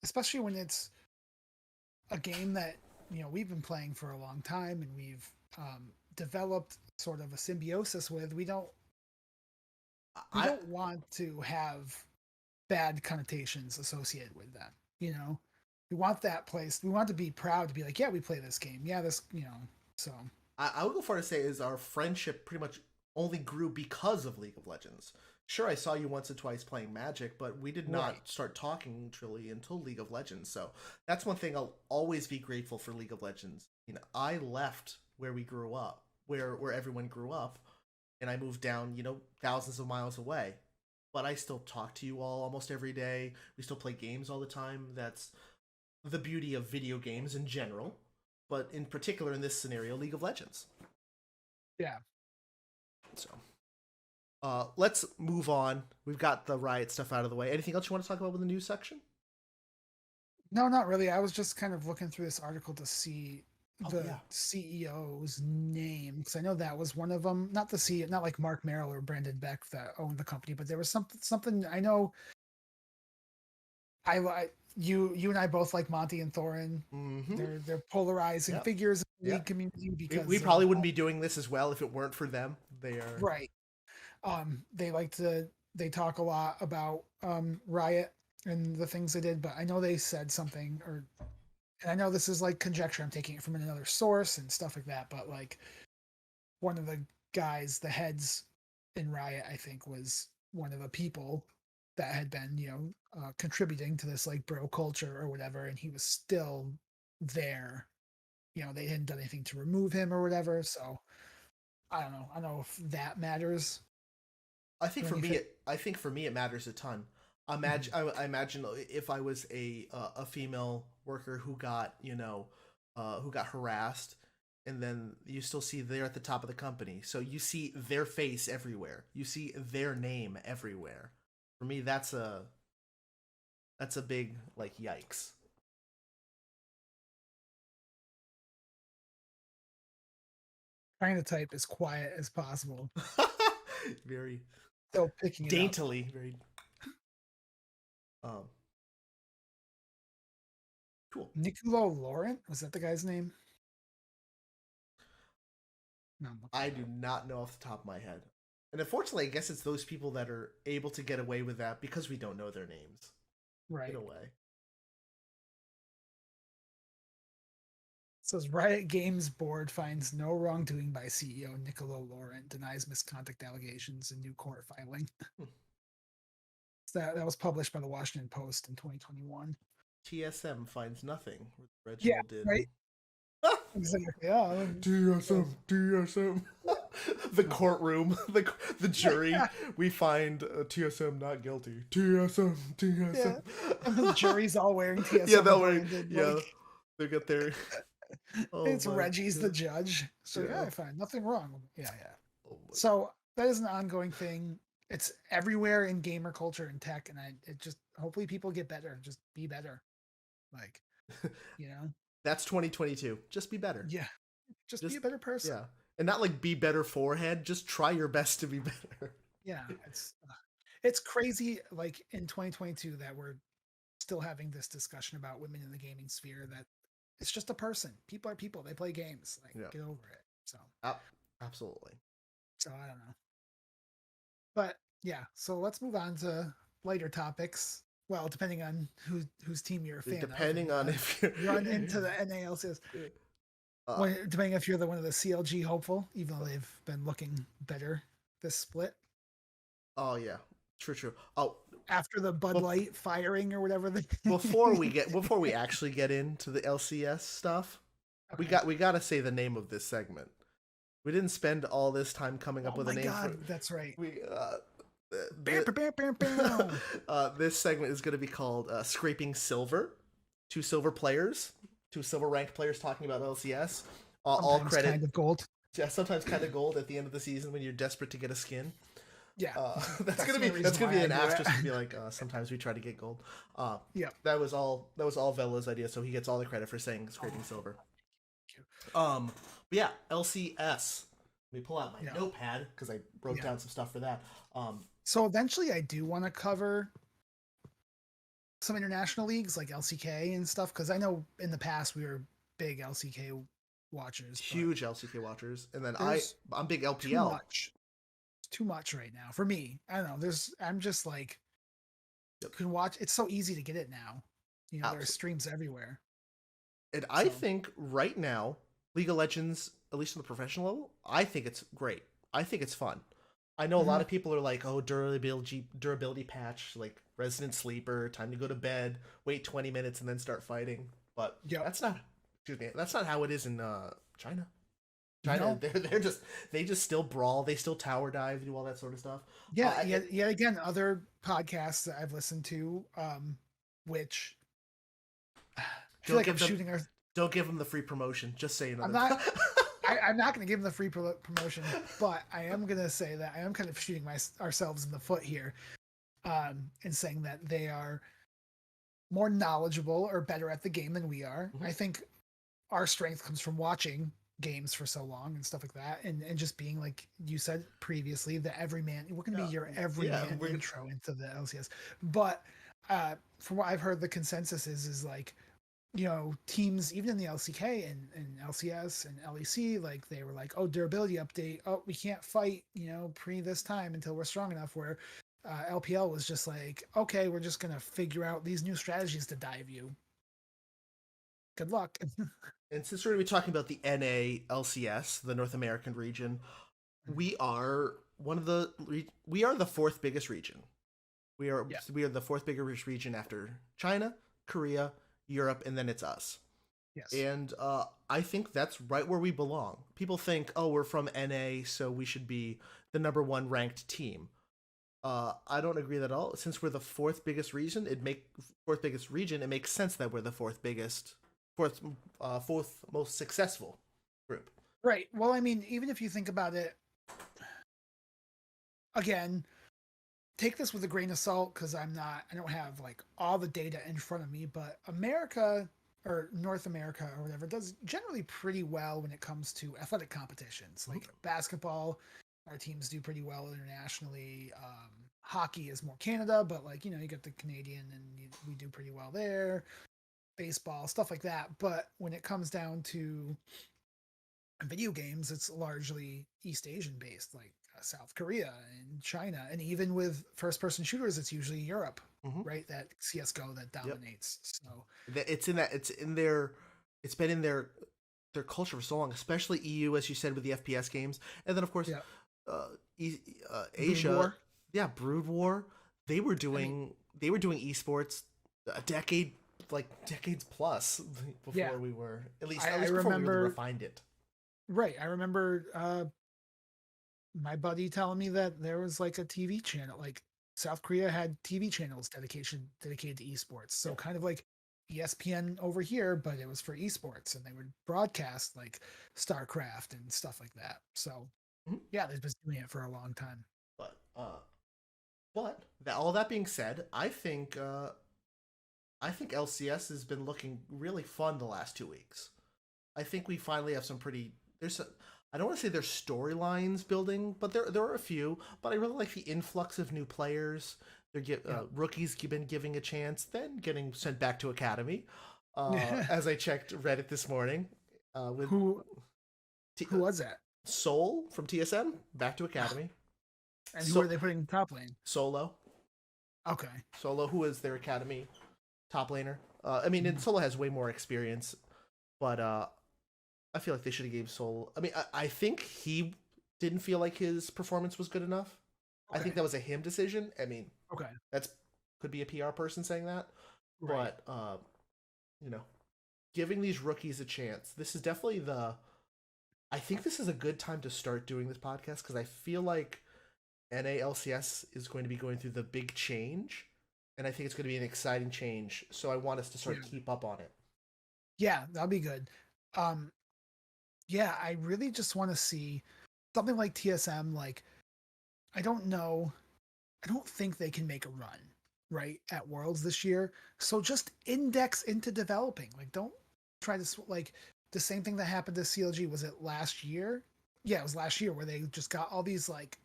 Especially when it's a game that we've been playing for a long time and we've developed sort of a symbiosis with. We I don't want to have bad connotations associated with them. You know, we want that place. We want to be proud to be like, yeah, we play this game. Yeah, this, you know. So I would go far to say is our friendship pretty much only grew because of League of Legends. Sure, I saw you once or twice playing Magic, but we did not right, start talking truly until League of Legends. So that's one thing I'll always be grateful for League of Legends. You know, I left where we grew up, where everyone grew up, and I moved down, thousands of miles away. But I still talk to you all almost every day. We still play games all the time. That's the beauty of video games in general, but in particular in this scenario, League of Legends. yeah. So, let's move on. We've got the Riot stuff out of the way. Anything else you want to talk about with the news section? No, not really. I was just kind of looking through this article to see Oh the yeah. CEO's name because I know that was one of them. Not the CEO, not like Mark Merrill or Brandon Beck that owned the company, but there was something I know. You and I both like Monty and Thorin. Mm-hmm. They're polarizing Yep. figures in the Yep. league community We because probably wouldn't be doing this as well if it weren't for them. They are. right. They like to they talk a lot about Riot and the things they did, but I know they said something or and I know this is like conjecture. I'm taking it from another source and stuff like that, but like one of the guys, the heads in Riot, I think was one of the people that had been, contributing to this like bro culture or whatever, and he was still there. They hadn't done anything to remove him or whatever. So I don't know. I don't know if that matters or anything. I think for me, it matters a ton. Mhm. I imagine if I was a female worker who got who got harassed, and then you still see they're at the top of the company, so you see their face everywhere, you see their name everywhere. For me, that's a big like yikes. Trying to type as quiet as possible. Very Still picking it up. daintily, very um cool. Nicolo Laurent was that the guy's name? No, I'm looking I it do up. not know off the top of my head. And unfortunately, I guess it's those people that are able to get away with that because we don't know their names. In Right. a way. It says Riot Games board finds no wrongdoing by CEO Nicolo Laurent, denies misconduct allegations in new court filing. Hmm. That was published by the Washington Post in 2021. TSM finds nothing. Yeah, Reginald did. right. Exactly. Oh, TSM, TSM. The no. courtroom, the jury. Yeah, We find TSM not guilty. TSM, yeah. TSM. And the jury's all wearing Yeah, TSM that way. branded. Yeah, Like they got their. Oh it's my Reggie's the god. judge. So yeah, Yeah. I find nothing wrong. Yeah, yeah. Oh my. So that is an ongoing thing. It's everywhere in gamer culture and tech, and it just hopefully people get better. Just be better. Like, you know, That's 2022. Just be better. yeah. Just be Just a better person. yeah, and not like be better forehead. Just try your best to be better. Yeah, it's crazy. Like in 2022, that we're still having this discussion about women in the gaming sphere. That it's just a person. People are people. They play games. Like Yeah, get over it. absolutely. So I don't know. But yeah, so let's move on to lighter topics. Well, depending on whose team you're a fan of, Depending and on if you're run into the NALCS. uh, Depending if you're one of the CLG hopeful, even though they've been looking better this split oh yeah, true. Oh, after the Bud but Light firing or whatever. before we actually get into the LCS stuff, Okay. we got to say the name of this segment. We didn't spend all this time coming up Oh with a my name for God, that's right. we Bam, the, bam, bam, bam, bam. this segment is going to be called Scraping Silver. Two silver players, two silver ranked players talking about LCS. All Sometimes credit, kind of gold. yeah, sometimes kind of gold at the end of the season when you're desperate to get a skin. Yeah, That's that's gonna the be only reason why an I do it. asterisk to be like sometimes we try to get gold. Yeah. That was all Vella's idea, so he gets all the credit for saying scraping silver. Thank you. But yeah, LCS. Let me pull out my Yeah. notepad because I wrote Yeah. down some stuff for that. So eventually, I do want to cover some international leagues like LCK and stuff because I know in the past we were big LCK watchers. Huge LCK watchers, and then There's I'm big too LPL. much. It's too much right now for me. I don't know. I'm just like can watch. It's so easy to get it now. You know, there are Absolutely. streams everywhere. And I So think right now, League of Legends, at least on the professional level, I think it's great. I think it's fun. I know a lot mhm. of people are like, "Oh, durability patch, like Resident Sleeper, time to go to bed, wait 20 minutes and then start fighting." But Yep. that's not, excuse me, that's not how it is in China. China, No. they just still brawl, they still tower dive, do all that sort of stuff. Yeah. Yet again, other podcasts that I've listened to, which I feel don't like I'm give them shooting our. don't give them the free promotion. Just saying I'm other. not. I'm not going to give them the free promotion, but I am going to say that I am kind of shooting ourselves in the foot here, in saying that they are more knowledgeable or better at the game than we are. Mhm. I think our strength comes from watching games for so long and stuff like that, and just being like you said previously, the everyman. We're going to be your Yeah, everyman we're intro into the LCS. But from what I've heard, the consensus is like, you know, teams even in the LCK and LCS and LEC, like they were like, oh, durability update. Oh, we can't fight, you know, pre this time until we're strong enough. Where LPL was just like, okay, we're just gonna figure out these new strategies to dive you. Good luck. and since we're going to be talking about the NA LCS, the North American region, we are we are the fourth biggest region. Yeah. We are the fourth biggest region after China, Korea, Europe, and then it's us. Yes. And I think that's right where we belong. People think, oh, we're from NA, so we should be the number one ranked team. I don't agree at all. Since we're the fourth biggest region, it makes sense that we're the fourth most successful group. Right. Well, I mean, even if you think about it, again, take this with a grain of salt because I don't have like all the data in front of me, but America or North America or whatever does generally pretty well when it comes to athletic competitions. Like basketball, our teams do pretty well internationally. Hockey is more Canada, but like, you know, you get the Canadian and we do pretty well there. Baseball, stuff like that. But when it comes down to video games, it's largely East Asian based, like South Korea and China, and even with first person shooters, it's usually Europe, Mm-hmm. right? That CS:GO that Yep. dominates. So It's in their it's been in their culture for so long, especially EU, as you said, with the FPS games, and then of course, yeah, uh, Brood Asia, War. yeah, Brood War. They were I mean, doing esports a decade, like decades plus yeah, before we were at I least before we really remember. refined it. Right, I remember my buddy telling me that there was like a TV channel, like South Korea had TV channels dedicated to esports. So Yeah. kind of like ESPN over here, but it was for esports, and they would broadcast like StarCraft and stuff like that. So Mhm. yeah, they've been doing it for a long time. But all that being said, I think LCS has been looking really fun the last 2 weeks. I think we finally have some pretty. I don't want to say there's storylines building, but there are a few. But I really like the influx of new players. Yeah. Rookies been giving a chance, then getting sent back to academy. Yeah. As I checked Reddit this morning, with who T- who was that? Soul from TSM back to academy. And who are So they putting in top lane? Solo, Okay. who is their academy top laner. I mean, and Mhm. Solo has way more experience, but I feel like they should have gave Soul. I mean, I think he didn't feel like his performance was good enough. I think Okay. that was a him decision. I mean, Okay. that's could be a PR person saying that, Right. but you know, giving these rookies a chance. This is definitely the. I think this is a good time to start doing this podcast because I feel like NALCS is going to be going through the big change, and I think it's going to be an exciting change. So I want us to sort Yeah. of keep up on it. Yeah, that'll be good. Um, yeah, I really just want to see something like TSM. Like, I don't know. I don't think they can make a run, right, at Worlds this year. So just index into developing. Like, don't try to, like, the same thing that happened to CLG. Was it last year? Yeah, it was last year where they just got all these, like,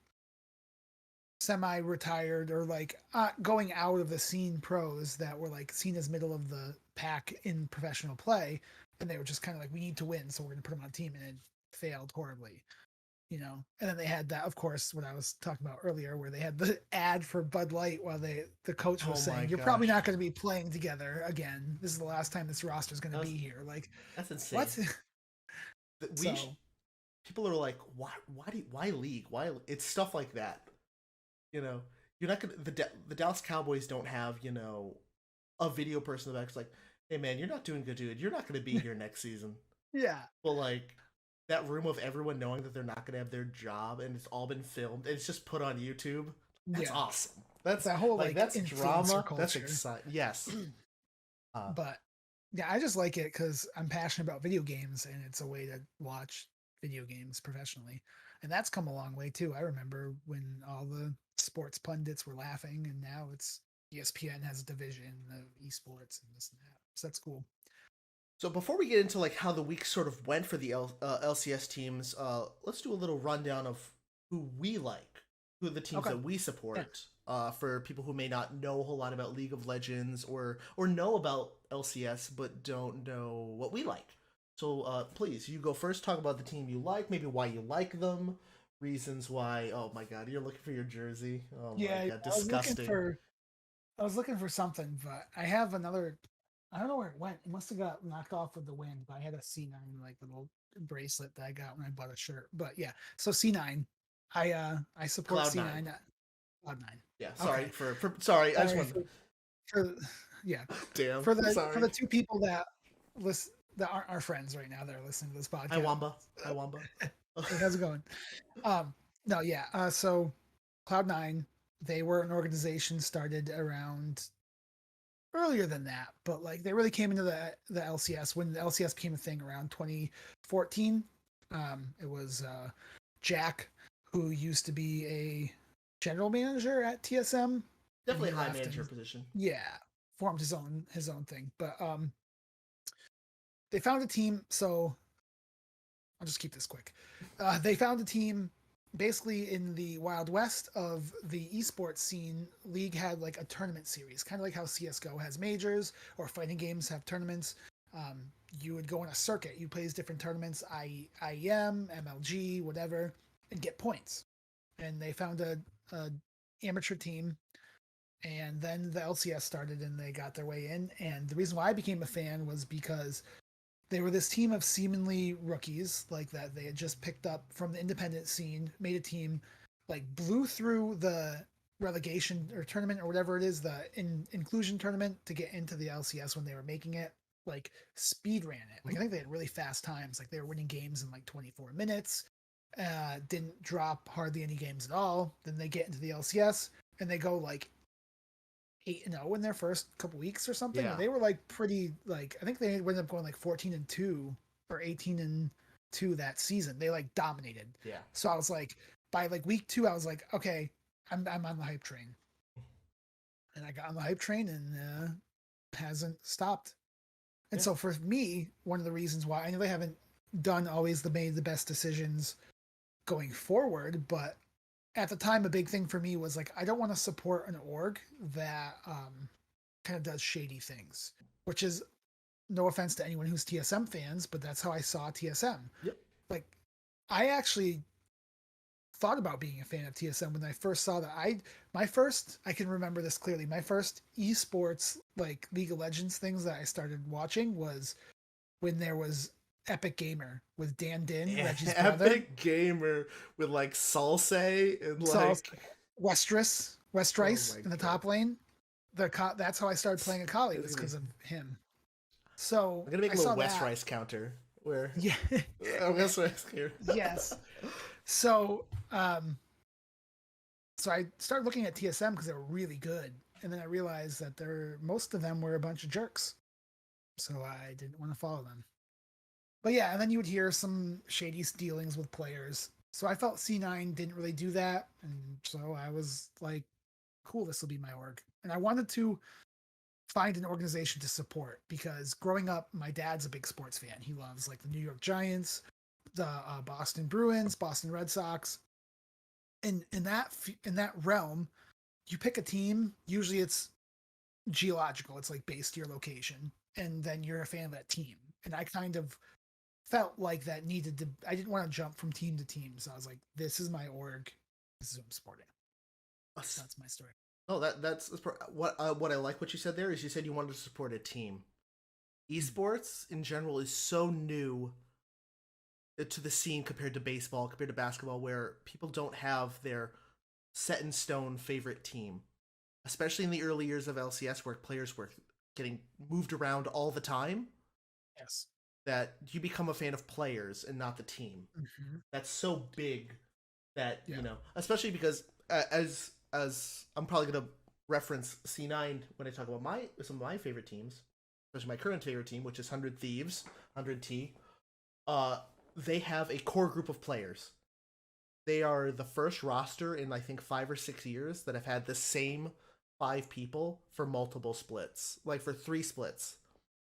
semi-retired or like going out of the scene pros that were like seen as middle of the pack in professional play, and they were just kind of like, we need to win, so we're going to put them on a team, and it failed horribly. And then they had that, of course, what I was talking about earlier, where they had the ad for Bud Light while the coach was Oh my saying, "You're probably gosh. not going to be playing together again. This is the last time this roster is going to That was, be here." Like, that's insane. what? We So people are like, why league? Why it's stuff like that. You know, you're not gonna the Dallas Cowboys don't have a video person that's like, hey man, you're not doing good, dude. You're not gonna be here next season. yeah, But like that room of everyone knowing that they're not gonna have their job and it's all been filmed and it's just put on YouTube. That's yeah, awesome. That's that whole like like that's influencer drama. That's culture. exciting. Yes. But yeah, I just like it because I'm passionate about video games, and it's a way to watch video games professionally, and that's come a long way too. I remember when all the sports pundits were laughing, and now it's ESPN has a division of esports and this and that. So that's cool. So before we get into like how the week sort of went for the LCS teams, let's do a little rundown of who we like, who are the teams Okay. that we Yeah. support. For people who may not know a whole lot about League of Legends or know about LCS but don't know what we like. So please, you go first. Talk about the team you like, maybe why you like them, reasons why. Oh my God, you're looking for your jersey. Oh my Yeah, God, I was looking disgusting. for I was looking for something, but I have another. I don't know where it went. It must have got knocked off with the wind. But I had a C9 like little bracelet that I got when I bought a shirt. But yeah, so C9. I support Cloud Nine. C9. Cloud9. Yeah, sorry Okay. for sorry. I just Sorry want. for yeah Damn, for sorry. the two people that listen that aren't our friends right now that are listening to this Hi podcast. Wamba. Hi Wamba. Hey, how's it going? No, yeah. So Cloud9, they were an organization started around earlier than that, but like they really came into the LCS when the LCS became a thing around 2014. It was Jack, who used to be a general manager at TSM, and Definitely he a high left manager and position. yeah, formed his own thing. But they found a team. So I'll just keep this quick. They found a team basically in the Wild West of the esports scene. League had like a tournament series, kind of like how CS:GO has majors or fighting games have tournaments. Um, you would go on a circuit. You play these different tournaments, IEM, MLG, whatever, and get points. And they found a amateur team, and then the LCS started, and they got their way in. And the reason why I became a fan was because they were this team of seemingly rookies like that they had just picked up from the independent scene, made a team, like blew through the relegation or tournament or whatever it is, the inclusion tournament to get into the LCS when they were making it, like speed ran it. Like I think they had really fast times, like they were winning games in like 24 minutes. Didn't drop hardly any games at all. Then they get into the LCS and they go like 8-0 in their first couple weeks or something. Yeah. They were like pretty like I think they ended up going like 14-2 or 18-2 that season. They like dominated. Yeah. So I was like by like week 2 I was like, okay, I'm on the hype train. And I got on the hype train and hasn't stopped. And Yeah. so for me, one of the reasons why I know they haven't done always made the best decisions going forward, but at the time a big thing for me was like I don't want to support an org that kind of does shady things, which is no offense to anyone who's TSM fans, but that's how I saw TSM. Yep. Like I actually thought about being a fan of TSM when I first saw that. I can remember this clearly. My first esports like League of Legends things that I started watching was when there was Epic Gamer with Dan Din, Reggie's brother. Epic Gamer with like Salse and like Westress oh my in the God. top lane. That's how I started playing Akali, was because of him. So I'm gonna make I a little saw West that. Rice counter where Yeah. West Rice here. Yes. So so I started looking at TSM because they were really good, and then I realized that most of them were a bunch of jerks, so I didn't want to follow them. But yeah, and then you would hear some shady dealings with players. So I felt C9 didn't really do that, and so I was like, cool, this will be my org. And I wanted to find an organization to support because growing up, my dad's a big sports fan. He loves like the New York Giants, the Boston Bruins, Boston Red Sox. In that realm, you pick a team. Usually, it's geological. It's like based to your location, and then you're a fan of that team. And I kind of felt like that needed to. I didn't want to jump from team to team, so I was like, "This is my org. This is who I'm supporting." That's my story. Oh, that's what I like what you said there is you said you wanted to support a team. Esports in general is so new to the scene compared to baseball, compared to basketball, where people don't have their set in stone favorite team, especially in the early years of LCS, where players were getting moved around all the time. Yes. That you become a fan of players and not the team. Mm-hmm. That's so big that especially because as I'm probably gonna reference C9 when I talk about some of my favorite teams, especially my current favorite team, which is 100 Thieves, 100T. They have a core group of players. They are the first roster in I think 5 or 6 years that have had the same 5 people for multiple splits, like for 3 splits.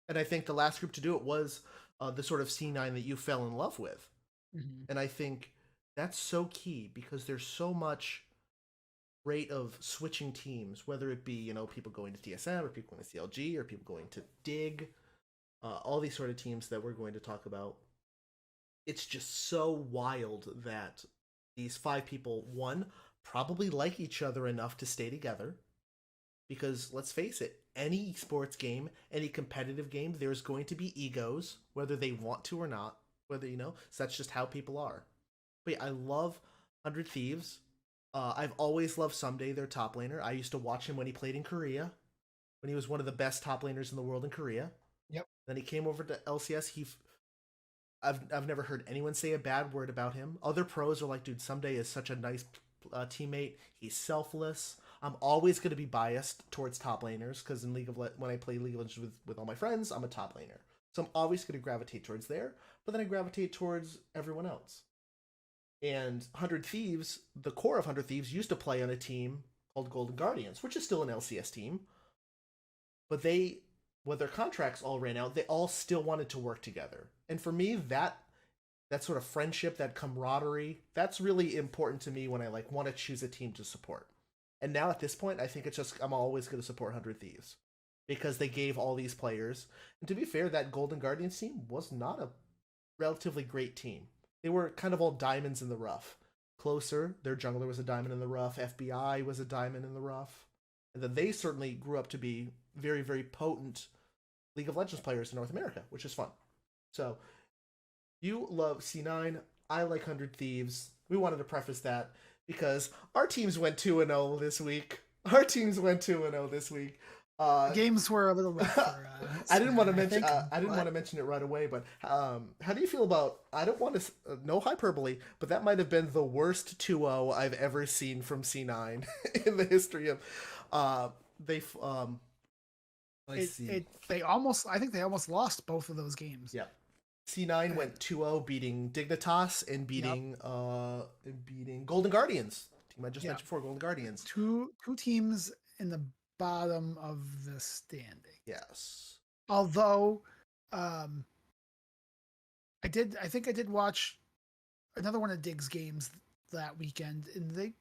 And I think the last group to do it was the sort of C9 that you fell in love with. Mm-hmm. And I think that's so key because there's so much rate of switching teams, whether it be, people going to TSM or people going to CLG or people going to Dig, all these sort of teams that we're going to talk about. It's just so wild that these 5 people, one, probably like each other enough to stay together. Because let's face it, any esports game, any competitive game, there's going to be egos, whether they want to or not. So that's just how people are. But yeah, I love 100 Thieves. I've always loved Someday, their top laner. I used to watch him when he played in Korea, when he was one of the best top laners in the world in Korea. Yep. Then he came over to LCS. I've never heard anyone say a bad word about him. Other pros are like, dude, Someday is such a nice teammate. He's selfless. I'm always going to be biased towards top laners because in when I play League of Legends with all my friends, I'm a top laner. So I'm always going to gravitate towards there, but then I gravitate towards everyone else. And 100 Thieves, the core of 100 Thieves used to play on a team called Golden Guardians, which is still an LCS team. But when their contracts all ran out, they all still wanted to work together. And for me, that sort of friendship, that camaraderie, that's really important to me when I want to choose a team to support. And now at this point, I think it's just I'm always going to support 100 Thieves because they gave all these players. And to be fair, that Golden Guardians team was not a relatively great team. They were kind of all diamonds in the rough. Closer, their jungler was a diamond in the rough. FBI was a diamond in the rough. And then they certainly grew up to be very, very potent League of Legends players in North America, which is fun. So, you love C9. I like 100 Thieves. We wanted to preface that because our teams went 2-0 this week. Games were a little rough for I didn't want to mention. I didn't want to mention it right away, but how do you feel about? I don't want to. No hyperbole, but that might have been the worst 2-0 I've ever seen from C9 in the history of. They almost. I think they almost lost both of those games. Yeah. C9 went 2-0, beating Dignitas and beating Golden Guardians. Team I just mentioned before, Golden Guardians. Two teams in the bottom of the standing. Yes. Although, I think I did watch another one of Dig's games that weekend, and they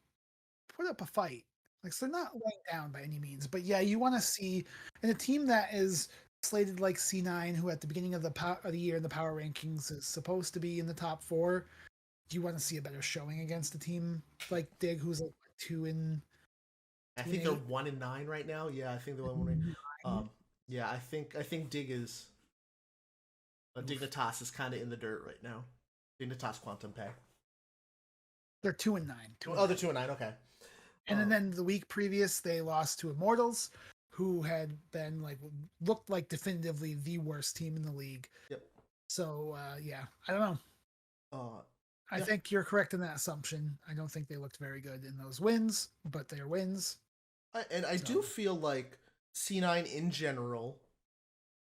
put up a fight. So they're not laying down by any means, but yeah, you want to see in a team that is slated like C9, who at the beginning of the year in the power rankings is supposed to be in the top 4. You want to see a better showing against a team like Dig, who's like 2-8. I think they're 1-9 right now. Yeah, I think they're 1-9. Yeah, I think Dig is Dignitas is kind of in the dirt right now. Dignitas Quantum Pay. They're 2-9. Oh, they're 2-9. Okay. And then the week previous, they lost to Immortals, who had been looked like definitively the worst team in the league. Yep. So yeah, I don't know. I think you're correct in that assumption. I don't think they looked very good in those wins, but they're wins. I do feel like C9 in general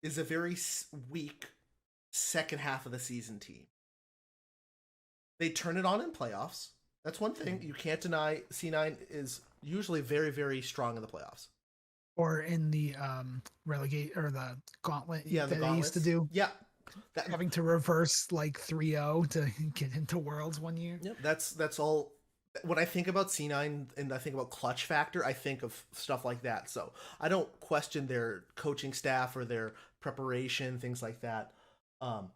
is a very weak second half of the season team. They turn it on in playoffs. That's one thing. You can't deny C9 is usually very, very strong in the playoffs. Or in the relegate or the gauntlet that they used to do. Yeah. Having to reverse 3-0 to get into Worlds one year. Yep. That's all. When I think about C9 and I think about clutch factor, I think of stuff like that. So I don't question their coaching staff or their preparation, things like that. But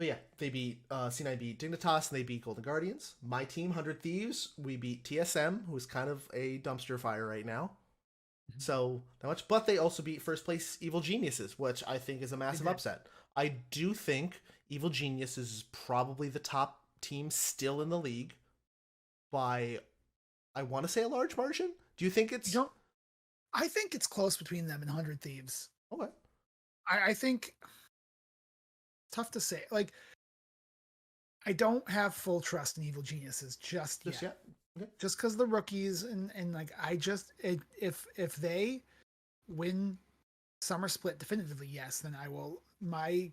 But yeah, they beat C9 beat Dignitas and they beat Golden Guardians. My team, 100 Thieves, we beat TSM, who's kind of a dumpster fire right now. Mhm. So not much, but they also beat first place Evil Geniuses, which I think is a They massive did. upset. I do think Evil Geniuses is probably the top team still in the league by, I want to say, a large margin. Do you think You it's don't. I think it's close between them and 100 Thieves. okay? I think tough to say. Like I don't have full trust in Evil Geniuses just Just yet. yet? Okay. Just because the rookies and like if they win summer split definitively, yes, then I will my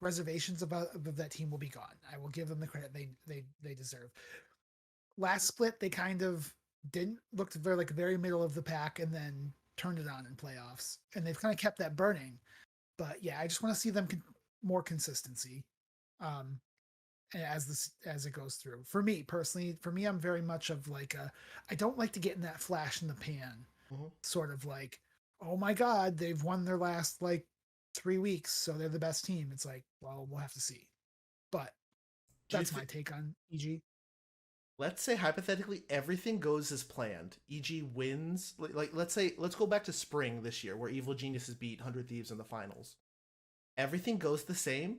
reservations about that team will be gone. I will give them the credit they deserve. Last split they kind of didn't looked very middle of the pack and then turned it on in playoffs, and they've kind of kept that burning. But yeah, I just want to see them more consistency. Um, as it goes through. For me personally, I'm very much of like I don't like to get in that flash in the pan Mm-hmm. sort of like, oh my god, they've won their last like 3 weeks, so they're the best team. It's like, well, we'll have to see. But Do you that's my think? take on EG. Let's say hypothetically everything goes as planned. E.g., wins. Let's go back to spring this year where Evil Geniuses beat 100 Thieves in the finals. Everything goes the same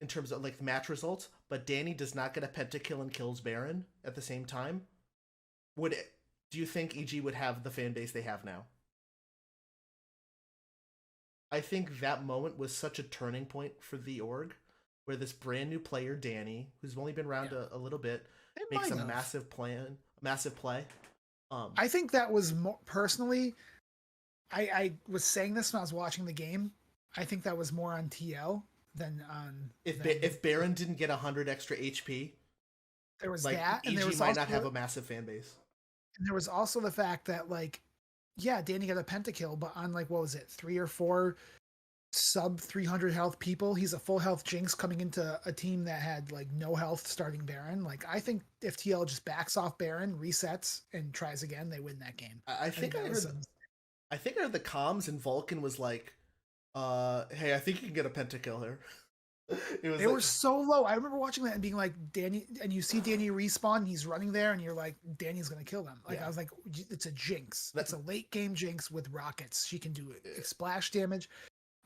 in terms of like the match results, but Danny does not get a pentakill and kills Baron at the same time. Would it, do you think EG would have the fan base they have now? I think that moment was such a turning point for the org, where this brand new player Danny, who's only been around Yeah, a little bit, it makes might a have. massive play. I think that was more personally. I was saying this when I was watching the game. I think that was more on TL than on them. If Baron didn't get 100 extra HP, There was like that, and EG might not have a massive fan base. there was also the fact that like, yeah, Danny got a pentakill, but on like what was it, 3 or 4 sub 300 health people, he's a full health Jinx coming into a team that had like no health starting Baron. Like I think if TL just backs off Baron, resets, and tries again, they win that game. I I think think that was some. I think I heard the comms and Vulcan was like, hey, I think you can get a pentakill here. It was They like, were so low. I remember watching that and being like, Danny, and you see Danny respawn, and he's running there, and you're like, Danny's gonna kill them. Like yeah, I was like, it's a Jinx. that It's a late game Jinx with rockets. She can do splash damage.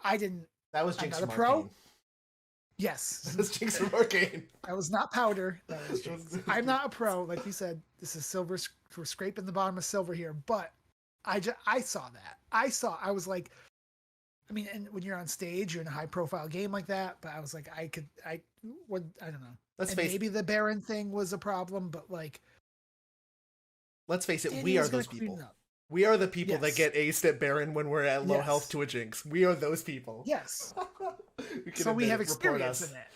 I didn't. that was I'm Jinx not a from pro. Arcane. Yes, That was Jinx from Arcane. that was not powder. That was Jinx. I'm not a pro, like you said. This is silver. We're scraping the bottom of silver here, but I saw that. I was like, I mean, and when you're on stage, you're in a high profile game like that. But I was like, I don't know. Let's And face maybe the Baron thing was a problem, but like, let's face it, Danny we are was gonna those clean people. it up. We are the people that Yes, get aced at Baron when we're at low health yes, to a Jinx. We are those people. yes. We can So we admit have it. Report experience us. in it.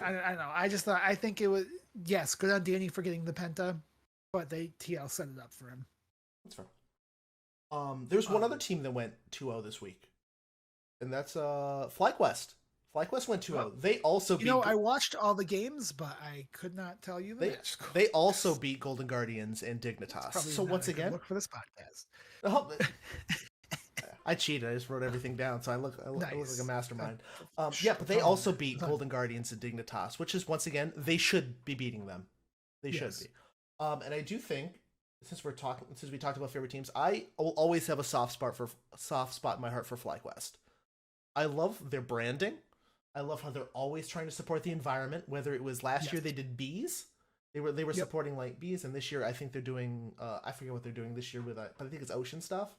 I don't know. I just thought I think it was yes, good on Danny for getting the penta, but they TL set it up for him. That's fair. There's one other Um, team that went 2-0 this week, and that's FlyQuest. FlyQuest went 2-0. well, They also you beat know, I watched all the games, but I could not tell you the they match they also scores. beat Golden Guardians and It's Dignitas. probably So not once a good again, look for this podcast. oh, I cheated. I just wrote everything down, so I look like a Nice. mastermind. Yeah, but they Fun. also beat Fun. Golden Guardians and Dignitas, which is once again they should be beating them. They should Yes. be. And I do think since we talked about favorite teams, I will always have a soft spot in my heart for FlyQuest. I love their branding. I love how they're always trying to support the environment. Whether it was last year Yes. they did bees, they were Yep. supporting like bees, and this year I think they're doing I forget what they're doing this year with but I think it's ocean stuff.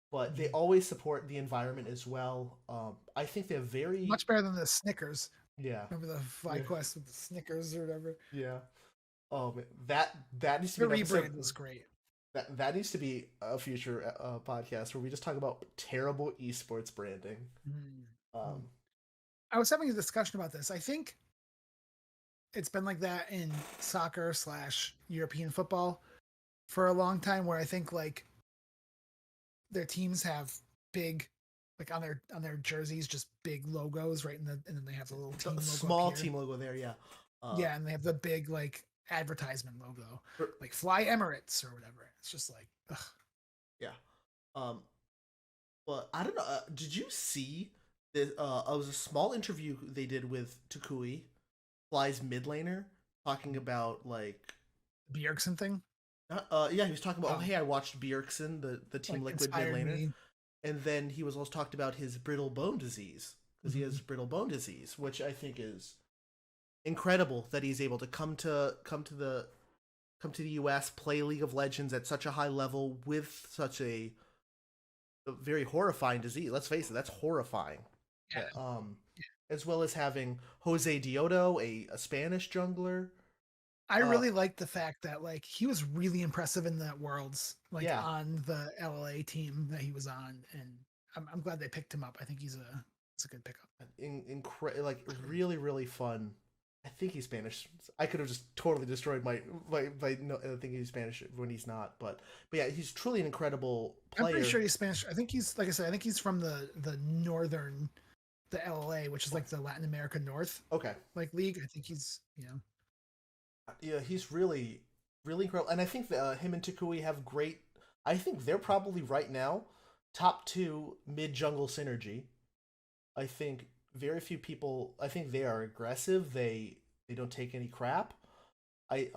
But they Mhm. always support the environment as well. I think they're very Much better than the Snickers. yeah Remember the yeah FlyQuest with the Snickers or whatever? yeah. Oh man, that needs to be The an episode. rebrand was great. That needs to be a future podcast where we just talk about terrible esports branding. Mm. Um, I was having a discussion about this. I think it's been like that in soccer / European football for a long time, where I think like their teams have big, like on their jerseys, just big logos right and then they have the little team logo small up here. team logo there, yeah. Yeah, and they have the big like advertisement logo, For, like Fly Emirates or whatever. It's just like, ugh. yeah. But I don't know. Did you see It was a small interview they did with Takui, Fly's mid laner, talking about like Bjergsen thing. yeah, he was talking about, oh, Oh, hey, I watched Bjergsen, the Team like Liquid mid inspired laner, me. and then he was also talked about his brittle bone disease because he Mhm. has brittle bone disease, which I think is incredible that he's able to come to the U.S., play League of Legends at such a high level with such a very horrifying disease. Let's face it, that's horrifying. Yeah. As well as having Jose Diodo, a Spanish jungler. I Uh, really like the fact that like he was really impressive in the Worlds, like yeah, on the LA team that he was on, and I'm glad they picked him up. I think he's a good pickup. like really really fun. I think he's Spanish. I could have just totally destroyed my no, I think he's Spanish when he's not, but yeah, he's truly an incredible I'm pretty player. sure he's Spanish. I think he's like I said. I think he's from the northern, the LA, which is like the Latin America North Okay, like league. I think he's. yeah, he's really really incredible, and I think that him and Takui have great. I think they're probably right now top two mid jungle synergy. I think very few people. I think they are aggressive. They don't take any crap. I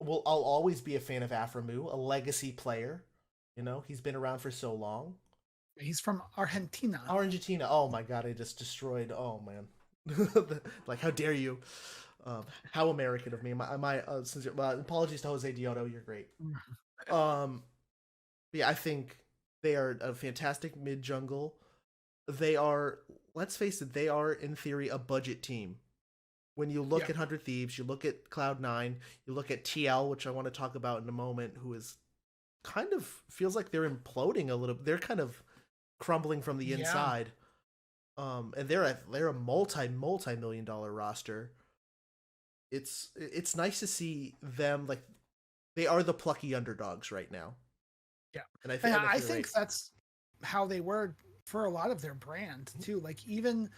well, I'll always be a fan of Aframu, a legacy player. You know, he's been around for so long. He's from Argentina. Argentina. Oh my god, I just destroyed. Oh man, like how dare you? How American of me. My sincere, apologies to Jose Diodo. You're great. Um, yeah, I think they are a fantastic mid jungle. They are. Let's face it. They are in theory a budget team. When you look Yeah, at 100 Thieves, you look at Cloud9, you look at TL, which I want to talk about in a moment, who is kind of feels like they're imploding a little. They're kind of crumbling from the yeah. inside. And they're a multi million dollar roster. It's nice to see them like they are the plucky underdogs right now, Yeah. and I And think I you're right. think that's how they were for a lot of their brand too. Like even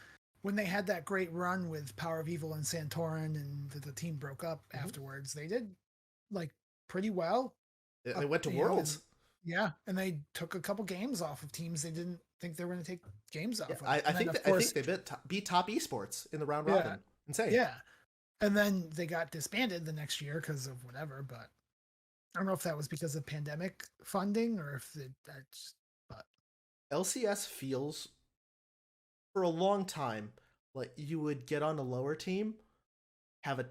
when they had that great run with Power of Evil and Santorin and the team broke up Mm-hmm. afterwards, they did like pretty well They up, went to and Worlds. yeah, and they took a couple games off of teams they didn't think they were going to take games Yeah, off of. And then of I think course, they beat top esports in the round yeah, robin. Insane. yeah. And then they got disbanded the next year because of whatever, but I don't know if that was because of pandemic funding or if that's but LCS feels for a long time like you would get on a lower team, have a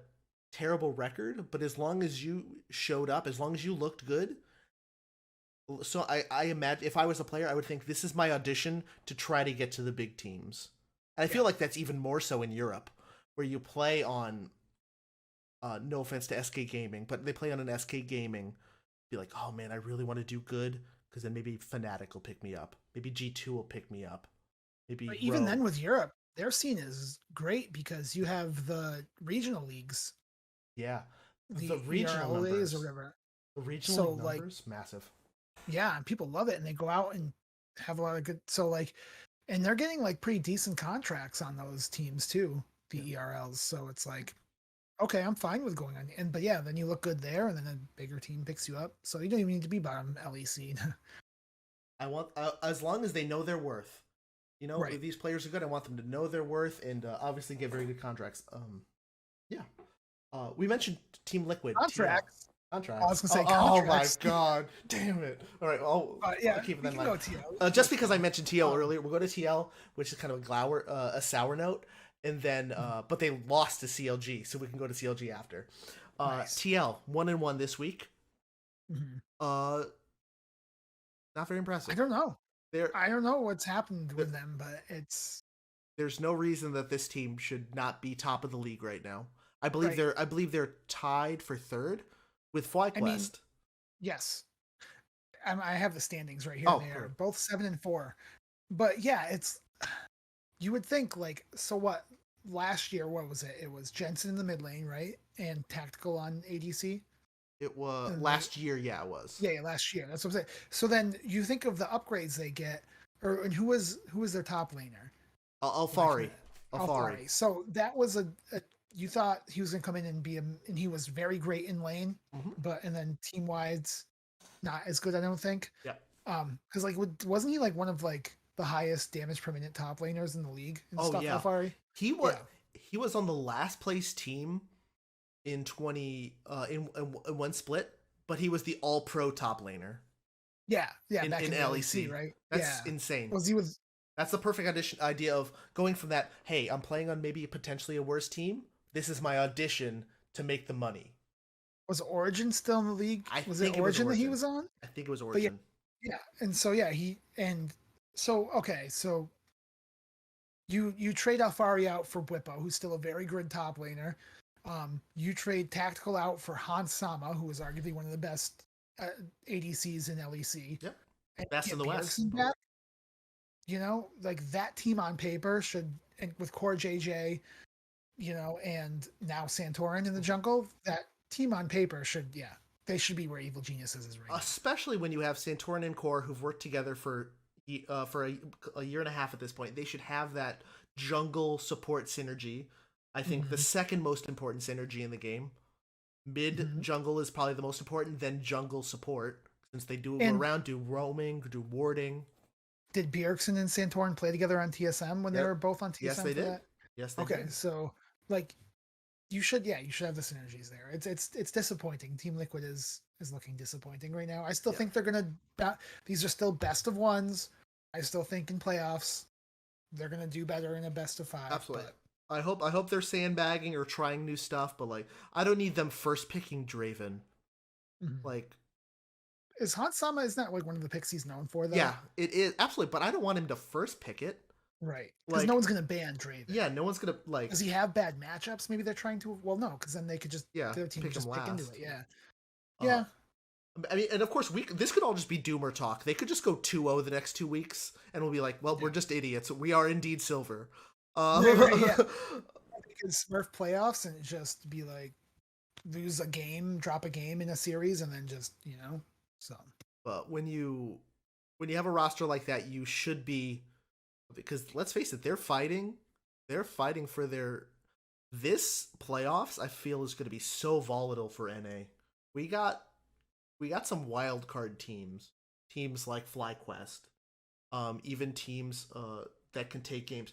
terrible record, but as long as you showed up, as long as you looked good, so I imagine if I was a player, I would think this is my audition to try to get to the big teams. And I yeah. feel like that's even more so in Europe, where you play on. No offense to SK Gaming, but they play on an SK Gaming. Be like, oh man, I really want to do good because then maybe Fnatic will pick me up. Maybe G2 will pick me up. Maybe But even Rogue. then with Europe, their scene is great because you have the regional leagues, Yeah, the the regional ERLAs or numbers, whatever. the regional So league like numbers, massive. yeah, and people love it and they go out and have a lot of good so like and they're getting like pretty decent contracts on those teams too, Yeah. the ERLs. So it's like okay, I'm fine with going on. And but yeah, then you look good there, and then a bigger team picks you up. So you don't even need to be bottom LEC. I want as long as they know their worth. You know, Right. if these players are good, I want them to know their worth and obviously get very good contracts. Yeah. We mentioned Team Liquid, TL. Contracts. I was Contracts. gonna Oh, say oh my contracts. god. Damn it. All right, I'll Yeah, keep we that in can mind. go TL. Just because I mentioned TL Um, earlier, we'll go to TL, which is kind of a sour note, and then but they lost to CLG, so we can go to CLG after. nice. TL 1-1 this week. Mhm. Uh, not very I impressive. don't know. There, I don't know what's happened there with them, but it's there's no reason that this team should not be top of the league right now. right. I believe they're tied for third with I mean, FlyQuest. yes, I have the standings right here. Oh, They are perfect. both 7-4. But yeah, it's you would think like so what last year what was it? It was Jensen in the mid lane, right? And tactical on ADC. It was And they last year. Yeah, it was. yeah, last year. That's what I'm saying. So then you think of the upgrades they get, or and who was their top laner? Why Alfari. can't Alfari. Alfari. So that was a you thought he was gonna come in and be and he was very great in lane, Mm-hmm. but and then team wide's not as good, I don't think. Yeah. Because like wasn't he like one of like the highest damage per minute top laners in the league and Oh stuff, yeah, Alfari. he was Yeah. he was on the last place team in 20 in one split, but he was the all pro top laner Yeah. Yeah. Back in in the LEC, LEC. right? That's Yeah. insane. Was he was That's the perfect idea of going from that, hey, I'm playing on maybe potentially a worse team. This is my audition to make the money. was Origin still in the league? I Was it think it was Origin that he Origin. was on? I think it was But yeah, Origin. yeah. And so yeah, so you trade Alfari out for Bwipo, who's still a very good top laner. You trade Tactical out for Hans Sama, who is arguably one of the best ADCs in LEC. Yep. And Best in get the West. Bjergsen back. Like that team on paper should, and with Core JJ, and now Santorin in the jungle, that team on paper should, yeah, they should be where Evil Geniuses is right now. Especially when you have Santorin and Core who've worked together for a year and a half at this point. They should have that jungle support synergy. I think the second most important synergy in the game. Mid jungle is probably the most important, then jungle support, since they do roaming, do warding. Did Bjergsen and Santorin play together on TSM when they were both on TSM? Yes, they did. Yes, they did. Okay, so like you should have the synergies there. It's disappointing. Team Liquid is looking disappointing right now. I still think they're gonna. These are still best of ones. I still think in playoffs they're gonna do better in a best of 5. Absolutely. But... I hope they're sandbagging or trying new stuff, but like I don't need them first picking Draven. Like, is Hans Sama, isn't that like one of the picks he's known for though? Yeah, it is absolutely, but I don't want him to first pick it. Right. Because no one's gonna ban Draven. Yeah, no one's gonna like. Does he have bad matchups? Maybe they're trying to. Well, no, because then they could just their team pick just him pick into last. it. Yeah. Yeah. I mean, and of course, this could all just be doomer talk. They could just go 2-0 the next 2 weeks, and we'll be like, well, we're just idiots. We are indeed silver. Yeah. They could Smurf playoffs and just be like, lose a game, drop a game in a series, and then just, so. But when you have a roster like that, you should be, because let's face it, they're fighting for this playoffs. I feel is going to be so volatile for NA. We got some wild card teams like FlyQuest, even teams that can take games.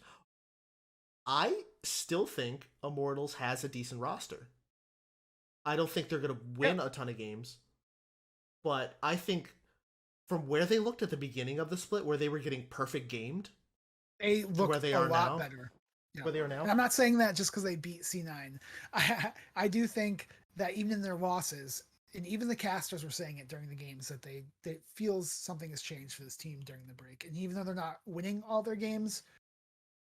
I still think Immortals has a decent roster. I don't think they're going to win a ton of games, but I think from where they looked at the beginning of the split, where they were getting perfect gamed, they look where they a are lot now, better. Yeah. Where they are now. And I'm not saying that just because they beat C9. I do think that even in their losses, and even the casters were saying it during the games, that they feels something has changed for this team during the break. And even though they're not winning all their games,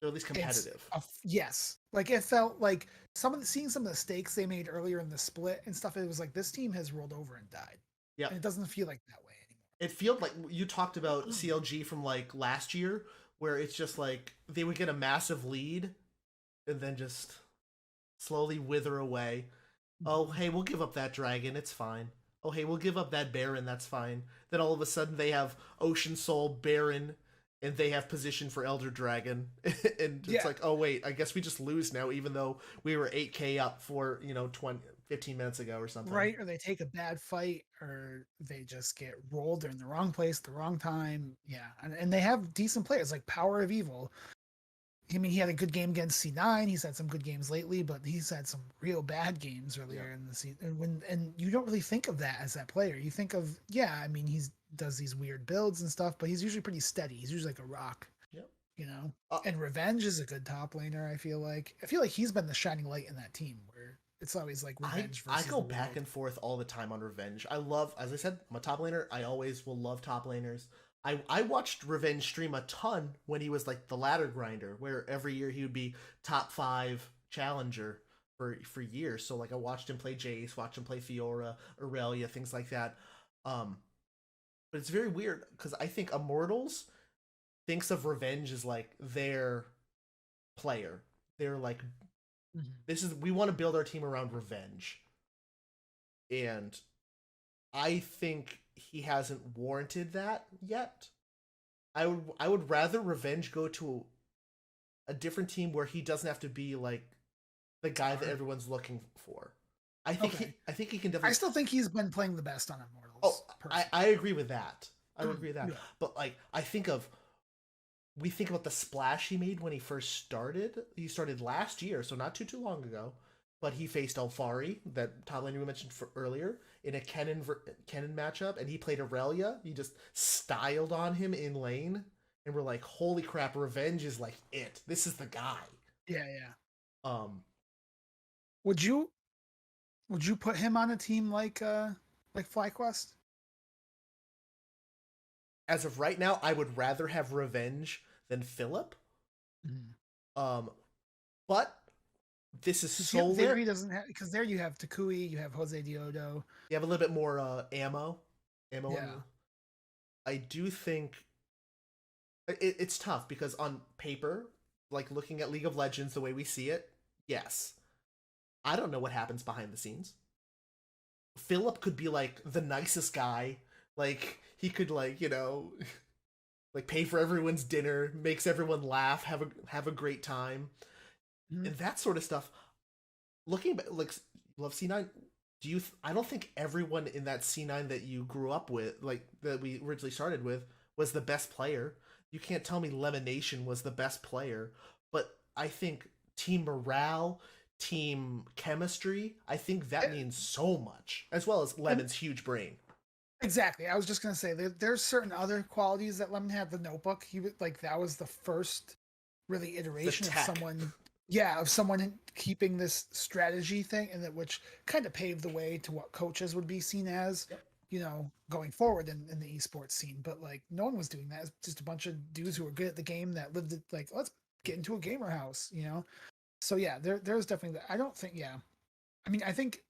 they're at least competitive. Yes. Like it felt like seeing some of the stakes they made earlier in the split and stuff, it was like this team has rolled over and died. Yeah. And it doesn't feel like that way anymore. It feels like you talked about CLG from like last year, where it's just like they would get a massive lead and then just slowly wither away. Oh, hey, we'll give up that dragon. It's fine. Oh, hey, we'll give up that Baron. That's fine. Then all of a sudden they have Ocean Soul, Baron, and they have position for Elder Dragon. And it's like, oh, wait, I guess we just lose now, even though we were 8k up for, 15 minutes ago or something. Right, or they take a bad fight, or they just get rolled. They're in the wrong place, the wrong time. Yeah, and they have decent players like Power of Evil. I mean, he had a good game against C9. He's had some good games lately, but he's had some real bad games earlier in the season. And you don't really think of that as that player. You think of, I mean, he does these weird builds and stuff, but he's usually pretty steady. He's usually like a rock. Yep. And Revenge is a good top laner, I feel like. I feel like he's been the shining light in that team, where it's always like Revenge versus I go back and forth all the time on Revenge. I love, as I said, I'm a top laner. I always will love top laners. I watched Revenge stream a ton when he was like the ladder grinder, where every year he would be top 5 challenger for years. So like I watched him play Jace, watched him play Fiora, Aurelia, things like that. But it's very weird because I think Immortals thinks of Revenge as like their player. They're like, we want to build our team around Revenge. And I think he hasn't warranted that yet. I would rather Revenge go to a different team where he doesn't have to be like the guy that everyone's looking for. I think he can definitely. I still think he's been playing the best on Immortals. I agree with that. I would agree with that. Yeah. But like I think of we think about the splash he made when he first started. He started last year, so not too long ago. But he faced Alfari, that top laner we mentioned earlier, in a Kennen matchup, and he played Aurelia. He just styled on him in lane, and we're like, holy crap, Revenge is like it. This is the guy. Yeah, yeah. Um, Would you put him on a team like FlyQuest? as of right now, I would rather have Revenge than Philip. Mm. But this is solely There he doesn't have, because there you have Takui, you have Jose Diodo. you have a little bit more ammo. Yeah. I do think it's tough because on paper, like looking at League of Legends the way we see it, yes. I don't know what happens behind the scenes. Philip could be like the nicest guy. Like he could like, like pay for everyone's dinner, makes everyone laugh, have a great time. Mm-hmm. And that sort of stuff. Looking back, like love C9, I don't think everyone in that C9 that you grew up with, like that we originally started with, was the best player. You can't tell me Lemonation was the best player, but I think team morale, team chemistry, I think that means so much, as well as Lemon's huge brain. Exactly. I was just gonna say there's certain other qualities that Lemon had. The Notebook, he would like that was the first really iteration of someone. Yeah, of someone keeping this strategy thing, and that which kind of paved the way to what coaches would be seen as, going forward in the esports scene. But like, no one was doing that. It's just a bunch of dudes who were good at the game that lived it. Like, let's get into a gamer house, So yeah, there's definitely that. I don't think. Yeah, I mean, I think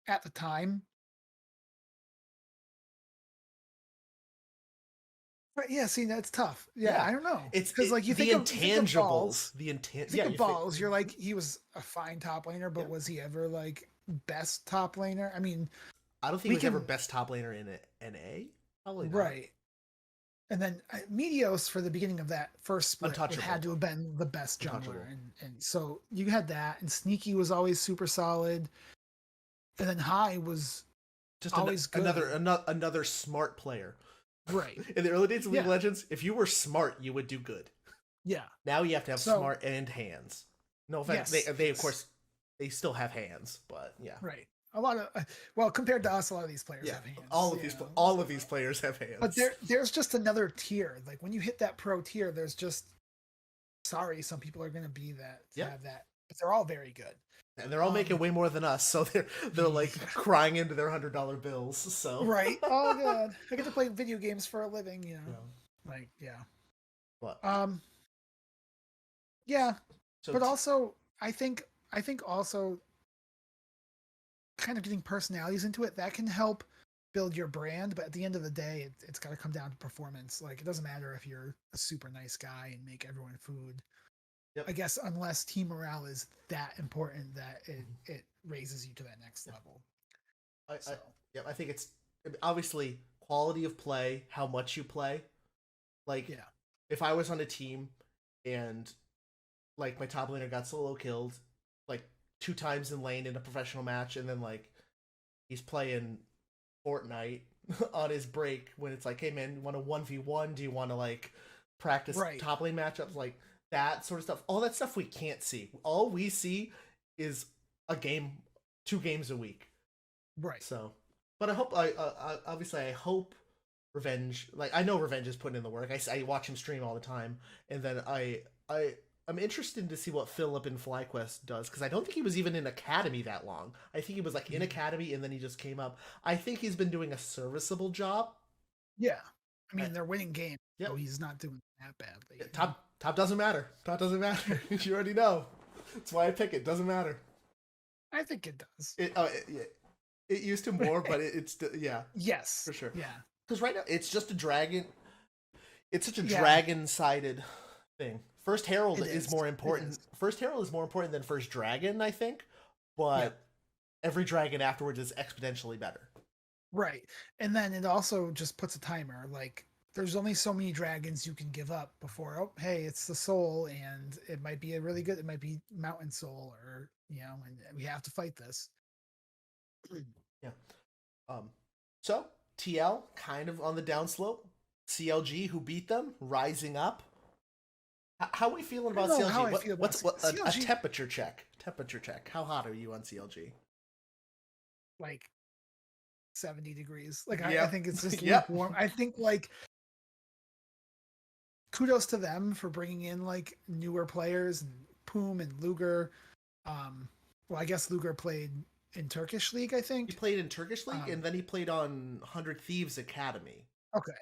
at the time. But yeah, see, that's tough. Yeah, I don't know. It's because like you the think intangibles, of balls. You're like, he was a fine top laner, but was he ever like best top laner? I mean, I don't think he was ever best top laner in an NA. Probably not. Right. And then Meteos for the beginning of that first split had to have been the best jungler, and so you had that, and Sneaky was always super solid, and then High was just always good. Another smart player. Right. In the early days of League of Legends, if you were smart, you would do good. Yeah. Now you have to have smart and hands. No offense. Yes, they of course they still have hands, but yeah. Right. A lot of compared to us, a lot of these players have hands. All of these players have hands. But there's just another tier. Like when you hit that pro tier, there's just some people are going to be that have that, but they're all very good. And they're all making way more than us, so they're like crying into their $100 bills. So right. Oh god, I get to play video games for a living. Like But yeah. So but also, I think also kind of getting personalities into it that can help build your brand. But at the end of the day, it's got to come down to performance. Like it doesn't matter if you're a super nice guy and make everyone food. Yep. I guess unless team morale is that important that it raises you to that next level. I think it's obviously quality of play, how much you play. Like, if I was on a team and like my top laner got solo killed like 2 times in lane in a professional match, and then like he's playing Fortnite on his break when it's like, hey man, you want to 1v1? Do you want to like practice top lane matchups? Like that sort of stuff. All that stuff we can't see. All we see is a game, 2 games a week. Right. So, but I hope I hope Revenge, like I know Revenge is putting in the work. I watch him stream all the time, and then I'm interested to see what Philip in FlyQuest does, because I don't think he was even in Academy that long. I think he was like in Academy and then he just came up. I think he's been doing a serviceable job. Yeah. I mean, they're winning games, so he's not doing that badly. Yeah, top doesn't matter. Top doesn't matter. You already know. That's why I pick it. Doesn't matter. I think it does. It used to more, but it's yes, for sure. Yeah, because right now it's just a dragon. It's such a dragon-sided thing. First Herald is more important. First Herald is more important than First Dragon, I think. But every dragon afterwards is exponentially better. Right, and then it also just puts a timer. Like there's only so many dragons you can give up before, hey, it's the soul, and it might be it might be mountain soul, or and we have to fight this. Yeah. So TL kind of on the downslope. CLG, who beat them, rising up. How are we feeling I don't about know how CLG? I feel about A CLG. temperature check? Temperature check. How hot are you on CLG? Like 70 degrees. Like I Yep. think it's just Yep. lukewarm. I think like kudos to them for bringing in like newer players and Poom and Luger. Well, I guess Luger played in Turkish League, I He think. played in Turkish League, Um, and then he played on 100 Thieves Academy. okay,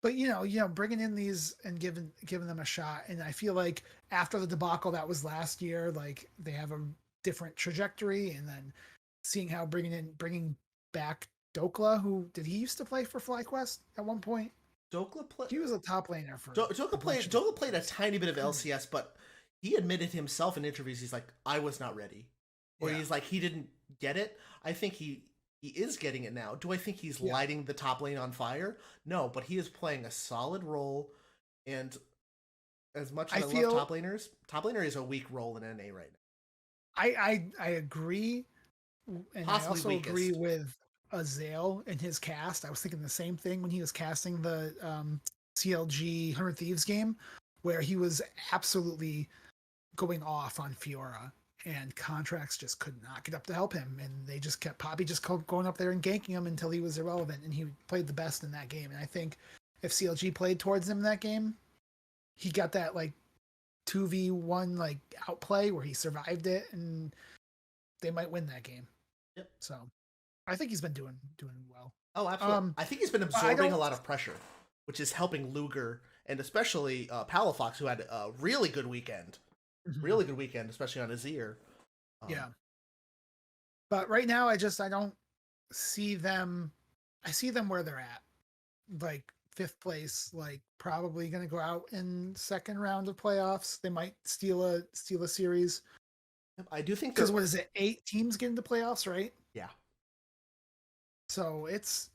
but bringing in these and giving them a shot, and I feel like after the debacle that was last year, like they have a different trajectory, and then seeing how bringing back Dokla, who did he used to play for FlyQuest at one point? Dokla play, He was a top laner for a bunch of Dokla played a years. tiny bit of LCS, but he admitted himself in interviews he's like, I was not ready. Or Yeah, he's like he didn't get it. I think he is getting it now. Do I think he's yeah. lighting the top lane on fire? No, but he is playing a solid role, and as much I as I love feel top laner is a weak role in NA right now. I agree, and I Possibly also agree weakest. with Azale and his cast. I was thinking the same thing when he was casting the CLG 100 Thieves game, where he was absolutely going off on Fiora, and contracts just could not get up to help him, and they just kept Poppy just going up there and ganking him until he was irrelevant, and he played the best in that game. And I think if CLG played towards him in that game, he got that like 2v1 like outplay where he survived it, and they might win that game. Yep. So I think he's been doing well. Oh, absolutely. I think he's been I absorbing a don't. lot of pressure, which is helping Luger and especially Palafox, who had a really good weekend. Mhm. Really good weekend, especially on his ear. Yeah, but right now I don't see them. I see them where they're at, like fifth place, like probably going to go out in second round of playoffs. They might steal a series I do think because they're what is it? 8 teams get into playoffs, right? yeah. So it's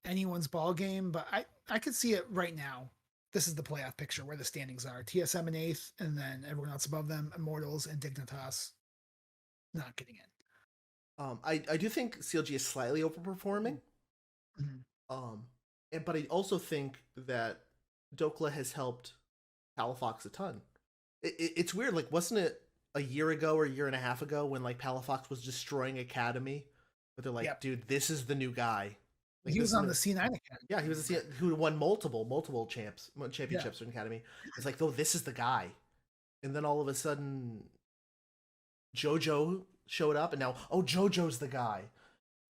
anyone's ball game, but I could see it right now. This is the playoff picture where the standings are: TSM in eighth, and then everyone else above them, Immortals and Dignitas, not getting in. I do think CLG is slightly overperforming. Mhm. Um, but I also think that Dokla has helped Palafox a ton. It's weird, like wasn't it a year ago or a year and a half ago when like Palafox was destroying Academy, but they're like, Yep, dude, this is the new guy. Like he this was is on the new. C9 Academy Yeah, he was team, a right? who won multiple Yeah, championships in Academy. It's like, oh, this is the guy. And then all of a sudden, JoJo showed up, and now, oh, JoJo's the guy.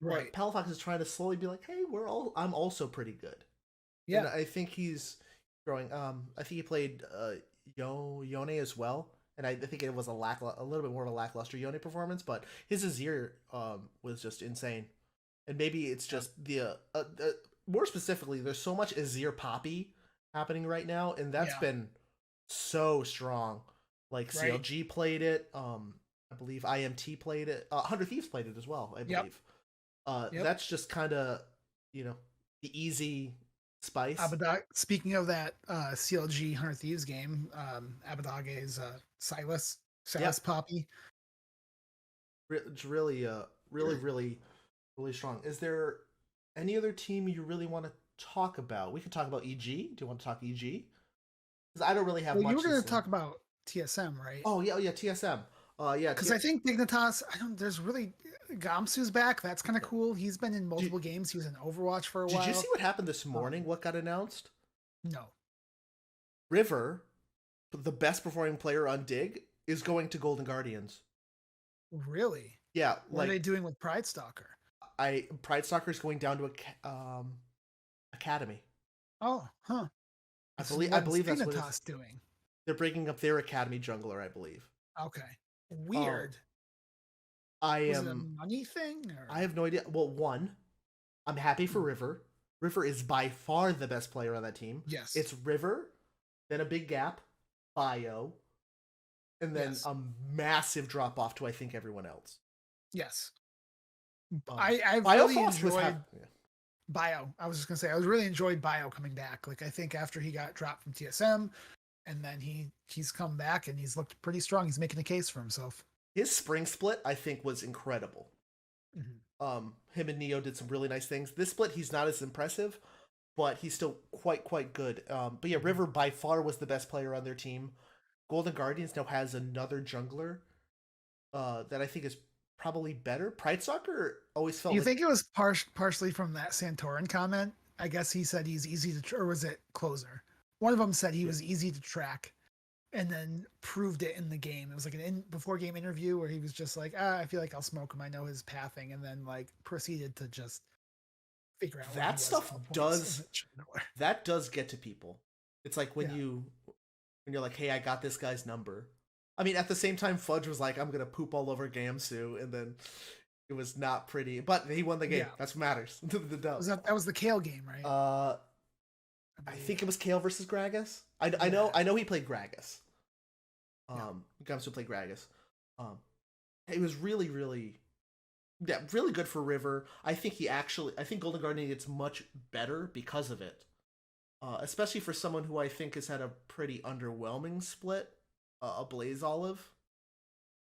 But right. Palafox is trying to slowly be like, hey, I'm also pretty good, and Yeah, I think he's growing. I think he played Yone as well, and I think it was a little bit more of a lackluster Yone performance, but his Azir was just insane, and maybe it's yeah, just more specifically, there's so much Azir Poppy happening right now, and that's yeah, been so strong. Like right. CLG played it. I believe IMT played it. 100 Thieves played it as well. I Yep, believe. yep. That's just kind of you know the easy spice. Abadag. Speaking of that CLG 100 Thieves game, Abadage's Silas Yep, Poppy. it's really really strong. Is there any other team you really want to talk about? We could talk about EG. Do you want to talk EG? Because I don't really have Well, you were much to going to say. talk about TSM, right? Oh yeah, TSM. Yeah, Because I think Dignitas, I don't. There's really Gamsu's back. That's kind of yeah. cool. He's been in Did, multiple games. He was in Overwatch for a did you see while. what happened this morning? Um, What got announced? no, River, the best performing player on Dig, is going to Golden Guardians. really. Yeah, What are they like doing with Pride Stalker? Pride Stalker is going down to Academy. Oh, huh. I What's believe that's what it's. Dignitas doing? They're breaking up their Academy jungler, I believe. Okay, Um, weird. I Was it a am. money thing I or? have no idea. Well, one, I'm happy for Hmm, River. River is by far the best player on that team. yes, It's River, then a big gap, Bio, and then yes, a massive drop off to I think everyone else. yes. Um, I've Bio really Frost was enjoyed have. Yeah. Bio. I was just gonna say I was really enjoyed Bio coming back. Like I think after he got dropped from TSM, and then he's come back and he's looked pretty strong. He's making a case for himself. His spring split I think was incredible. Mhm. Him and Neo did some really nice things. This split he's not as impressive, but he's still quite good. But yeah, River by far was the best player on their team. Golden Guardians now has another jungler that I think is probably better. Pride Soccer always Do felt you like think it was partially from that Santorin comment? I guess he said he's easy to, or was it Closer? One of them said he yeah, was easy to track, and then proved it in the game. It was like an before game interview where he was just like, I feel like I'll smoke him. I know his pathing, and then like proceeded to just figure out where he that was at stuff all points. does get to people. It's like Yeah, when you're like, hey, I got this guy's number. I mean, at the same time, Fudge was like, I'm gonna poop all over Gamsu, and then it was not pretty. But he won the game. yeah. That's what matters. The dub. Was that was the Kale game, right? I I believe. think it was Kale versus Gragas. Yeah, I know he played Gragas. Gamsu played Gragas. Um, it was really yeah, really good for River. I think Golden Guardian gets much better because of it. Especially for someone who I think has had a pretty underwhelming split. A Blaze Olive.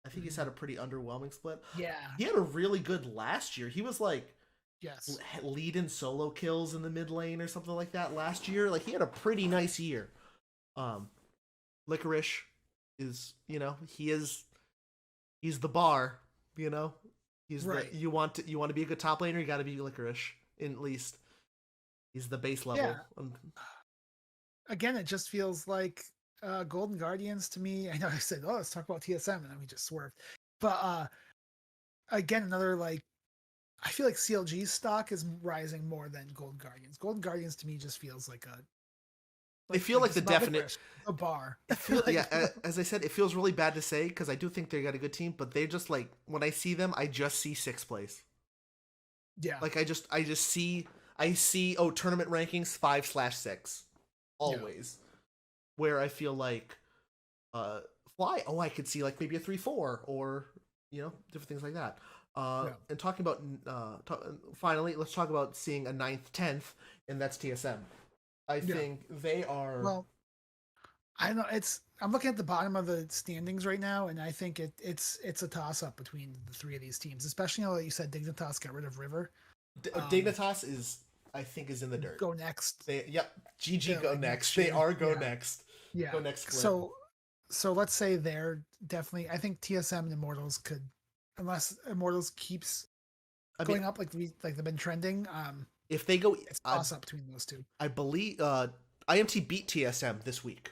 I think he's mhm. had a pretty underwhelming split. Yeah, He had a really good last year. He was like yes, lead in solo kills in the mid lane or something like that last year. Like he had a pretty nice year. Um, Licorice is, he's the bar, you know. He's the right. you want to be a good top laner, you got to be Licorice in at least. He's the base Yeah, level. again, it just feels like Golden Guardians to me. I know I said, "Oh, let's talk about TSM," and then we just swerved. But again, another like I feel like CLG's stock is rising more than Golden Guardians. Golden Guardians to me just feels like a They feel like it's the about definite. licorice, a bar. It feel Like, yeah. As I said, it feels really bad to say because I do think they got a good team, but they just like when I see them, I just see sixth place. yeah, Like I just see I see tournament rankings 5/6 yeah, always, where I feel like uh fly I could see like maybe a 3-4 or different things like that. yeah, And talking about finally, let's talk about seeing a ninth, 10th, and that's TSM. I yeah. think they are. Well, I don't know. I'm looking at the bottom of the standings right now, and I think it's a toss up between the three of these teams, especially now that you said Dignitas got rid of River. Um, Dignitas is I think is in the dirt. go next. Yep, GG They're go like next. next They year. are go Yeah, next. yeah. Go next split. So let's say they're definitely. I think TSM and Immortals could, unless Immortals keeps I mean, going up like they've been trending. if they go, It's toss up between those two. I believe IMT beat TSM this week.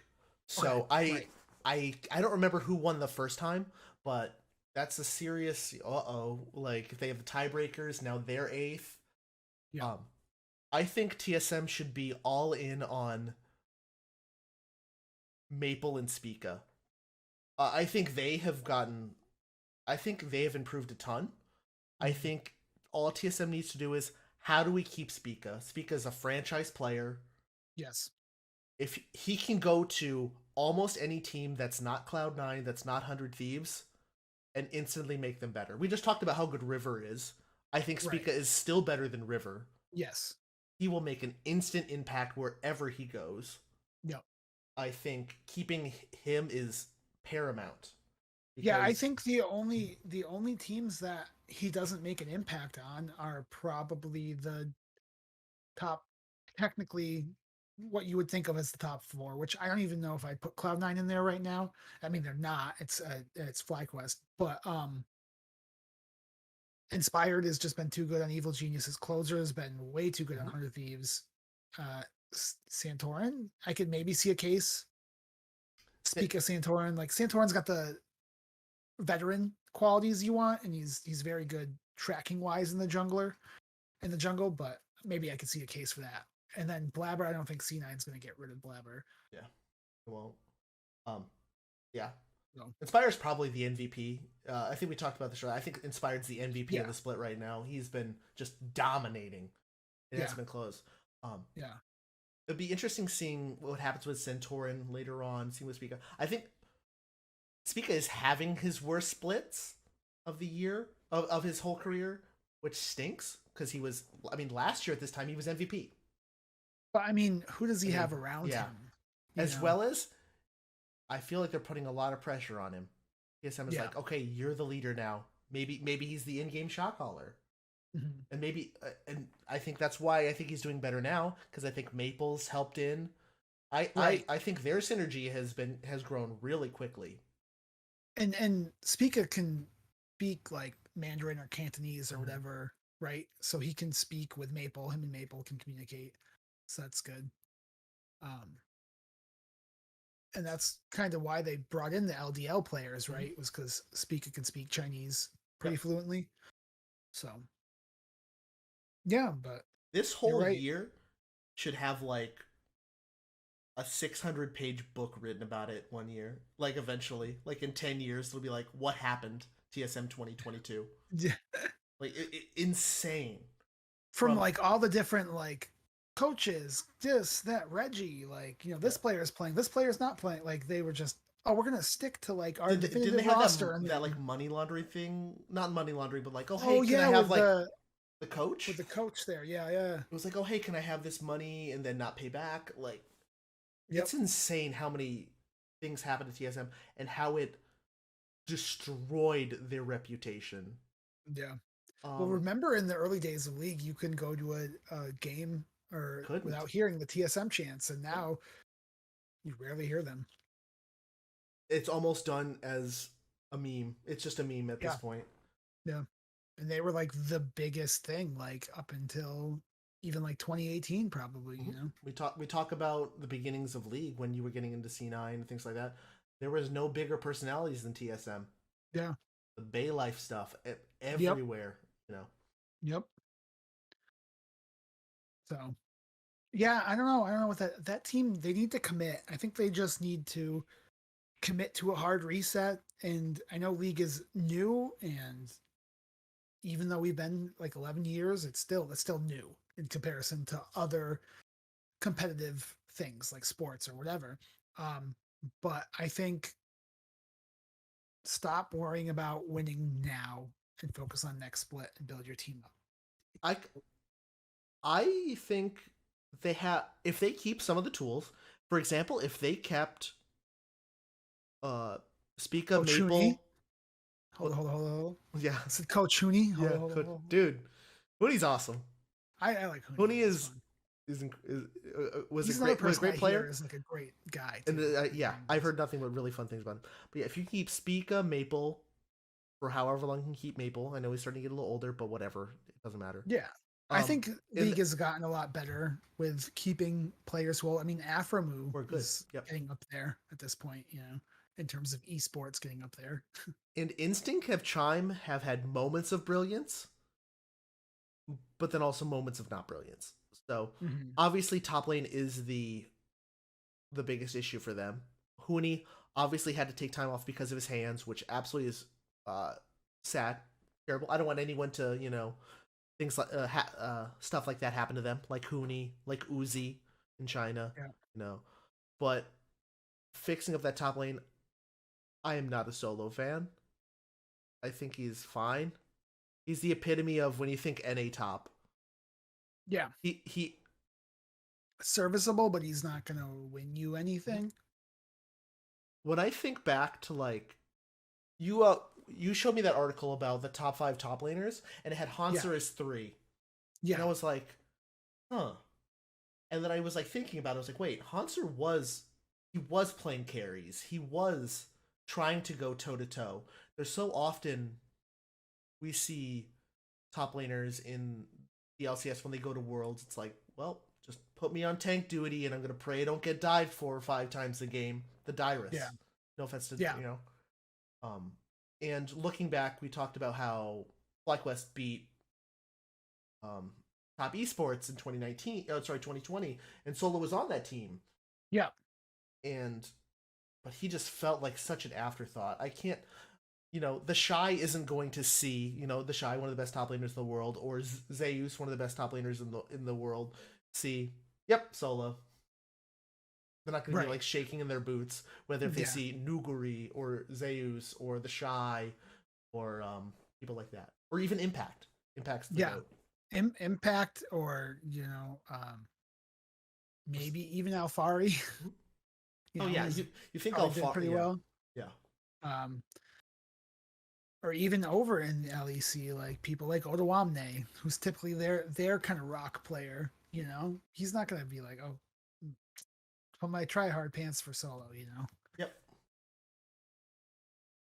Okay, So right. I don't remember who won the first time, but that's a serious like if they have the tiebreakers, now they're eighth. Yeah. Um I think TSM should be all in on Maple and Spica. I think they have gotten I think they have improved a ton. I Mhm. think all TSM needs to do is how do we keep Spica? Spica is a franchise player. Yes. If he can go to almost any team that's not Cloud9, that's not 100 Thieves, and instantly make them better. We just talked about how good River is. I think Right. Spica is still better than River. Yes. He will make an instant impact wherever he goes. Yep. I think keeping him is paramount Yeah, I because think the only teams that he doesn't make an impact on are probably the top, technically what you would think of as the top four, which I don't even know if I'd put Cloud9 in there right now. I mean, they're not. It's FlyQuest, but Inspired has just been too good on Evil Geniuses. Closer has been way too good on Mhm. 100 Thieves. Santorin, I could maybe see a case. Speak of Santorin, like Santorin's got the veteran qualities you want, and he's very good tracking wise in the jungle, but maybe I could see a case for that. And then Blabber, I don't think C9's going to get rid of Blabber. yeah, well, um, yeah, So, Inspire's probably the MVP. I think we talked about this earlier. I think Inspired's the MVP of yeah, the split right now. He's been just dominating. It yeah, hasn't been close. Um, yeah, it'd be interesting seeing what happens with Centaurin later on, seeing with Spica. I think Spica is having his worst splits of the year, of his whole career, which stinks because he was, I mean, last year at this time he was MVP. but I mean, who does he I mean, have around yeah. him? You As know? well as, I feel like they're putting a lot of pressure on him. TSM is Yeah, like, okay, you're the leader now. Maybe he's the in-game shot caller. Mhm. And maybe, and I think that's why I think he's doing better now because I think Maple's helped in. Right. I think their synergy has grown really quickly. And Spica can speak like Mandarin or Cantonese or Mhm. whatever, right? So he can speak with Maple. Him and Maple can communicate. So that's good. Um, and that's kind of why they brought in the LDL players, Mhm. right? Was because Spica can speak Chinese pretty Yep. fluently. So yeah, but This you're whole right. year should have like a 600-page book written about it one year. Like eventually, like in 10 years, it'll be like, what happened TSM 2022? Like insane. From From like all the different like coaches, this, that, Reggie, like, yeah. this player is playing, this player's not playing. Like they were just, oh, we're gonna stick to like our Didn't they definitive have roster, and that like then money laundering thing? Not money laundering, but like, oh hey, oh can I yeah, have with like the the coach? coach there, yeah, yeah, It was like, oh hey, can I have this money and then not pay back? Like yep, it's insane how many things happen to TSM and how it destroyed their reputation. yeah. Well, Um, remember in the early days of league, you couldn't go to a game or couldn't. without hearing the TSM chants, and Yep. now you rarely hear them. It's almost done as a meme. It's just a meme at this Yeah, point. yeah, and they were like the biggest thing, like up until even like 2018, probably. Mhm. We talk about the beginnings of League when you were getting into C9 and things like that. There was no bigger personalities than TSM. Yeah, The Bay Life stuff yep, everywhere, you know. yep. So yeah, I don't know. I don't know what that team. They need to commit. I think they just need to commit to a hard reset. And I know league is new, and even though we've been like 11 years, it's still new in comparison to other competitive things like sports or whatever. Um, but I think stop worrying about winning now and focus on next split and build your team up. I I think they have if they keep some of the tools. For example, if they kept uh Speaka Coach Huni, Maple, hold what on, hold on, hold on. Hold on. yeah, I said Coach Huni. Hold yeah, on, hold on, good hold on. dude. Hoodie's awesome. I like Huni. Hoodie He's fun. is was a He's another was a person great I hear player. is like a great guy And too. yeah, I've heard nothing but really fun things about him. But yeah, if you keep Speaka Maple for however long you can keep Maple, I know he's starting to get a little older, but whatever, it doesn't matter. Yeah. I Um, think and league has gotten a lot better with keeping players well. I mean, Aframu we're good. is Yep. getting up there at this point, in terms of esports getting up there. And Instinct have Chime have had moments of brilliance, but then also moments of not brilliance. So Hmm. obviously top lane is the biggest issue for them. Huni obviously had to take time off because of his hands, which absolutely is uh sad, terrible. I don't want anyone to, things like stuff like that happen to them, like Huni, like Uzi in China, Yeah. you know. But fixing up that top lane, I am not a solo fan. I think he's fine. He's the epitome of when you think NA top. Yeah. He Serviceable, but he's not going to win you anything. when I think back to like you showed me that article about the top 5 top laners and it had Yeah. Hanser as 3. And I Yeah. was like, "Huh." And then I was like thinking about it. I was like, "Wait, Hanser was playing carries. He was trying to go toe to toe. There's so often we see top laners in the LCS when they go to Worlds. It's like, well, just put me on tank duty, and I'm gonna pray I don't get dived 4 or 5 times a game. The Yeah. Dyrus. No offense to Yeah. Um, and looking back, we talked about how FlyQuest beat um top esports in 2019. Oh, sorry, 2020, and Solo was on that team, Yeah. and but he just felt like such an afterthought. I can't the Shy isn't going to see, the Shy, one of the best top laners in the world, or Zeus, one of the best top laners in the world, see, yep, Solo. They're not going to be Right. like shaking in their boots, whether if they Yeah. see Nuguri or Zeus or the Shy or people like that, or even Impact. Impact's the Yeah. goat. Impact, or, maybe even Alfari, Oh yeah, he's you think probably did Alfar? pretty Yeah, well. yeah. Um, or even over in the LEC, like people like Otawamne, who's typically their kind of rock player. You know, he's not gonna be like, oh, put my try hard pants for solo. You know. Yep.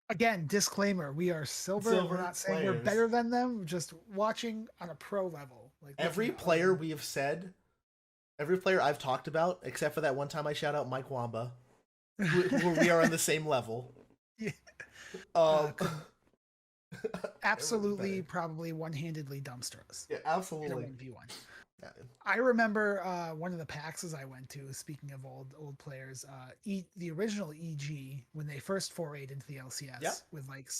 Again, disclaimer: we are silver. We're Silver not saying we're players. better than them. We're just watching on a pro level. Like Every player we have said, every player I've talked about, except for that one time I shout out Mike Wamba, where we are on the same level. Yeah. Um, Absolutely, probably one-handedly dumpster us. Yeah, In a absolutely. 1v1. Yeah. I remember one of the PAXs I went to, speaking of old players, the original EG, when they first forayed into the LCS Yeah. with like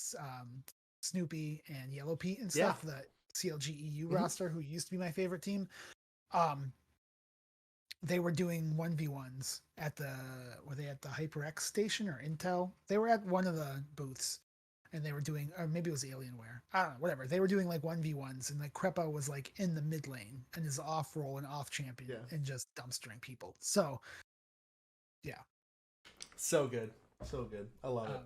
Snoopy and Yellow Pete and stuff, the CLG EU roster, who used to be my favorite team. They were doing 1v1s were they at the HyperX station or Intel? They were at one of the booths. And they were doing, or maybe it was Alienware. I don't know, whatever. They were doing like 1v1s, and like Crepa was like in the mid lane and is off role and off champion and just dumpstering people. So, yeah. So good. So good. I love it.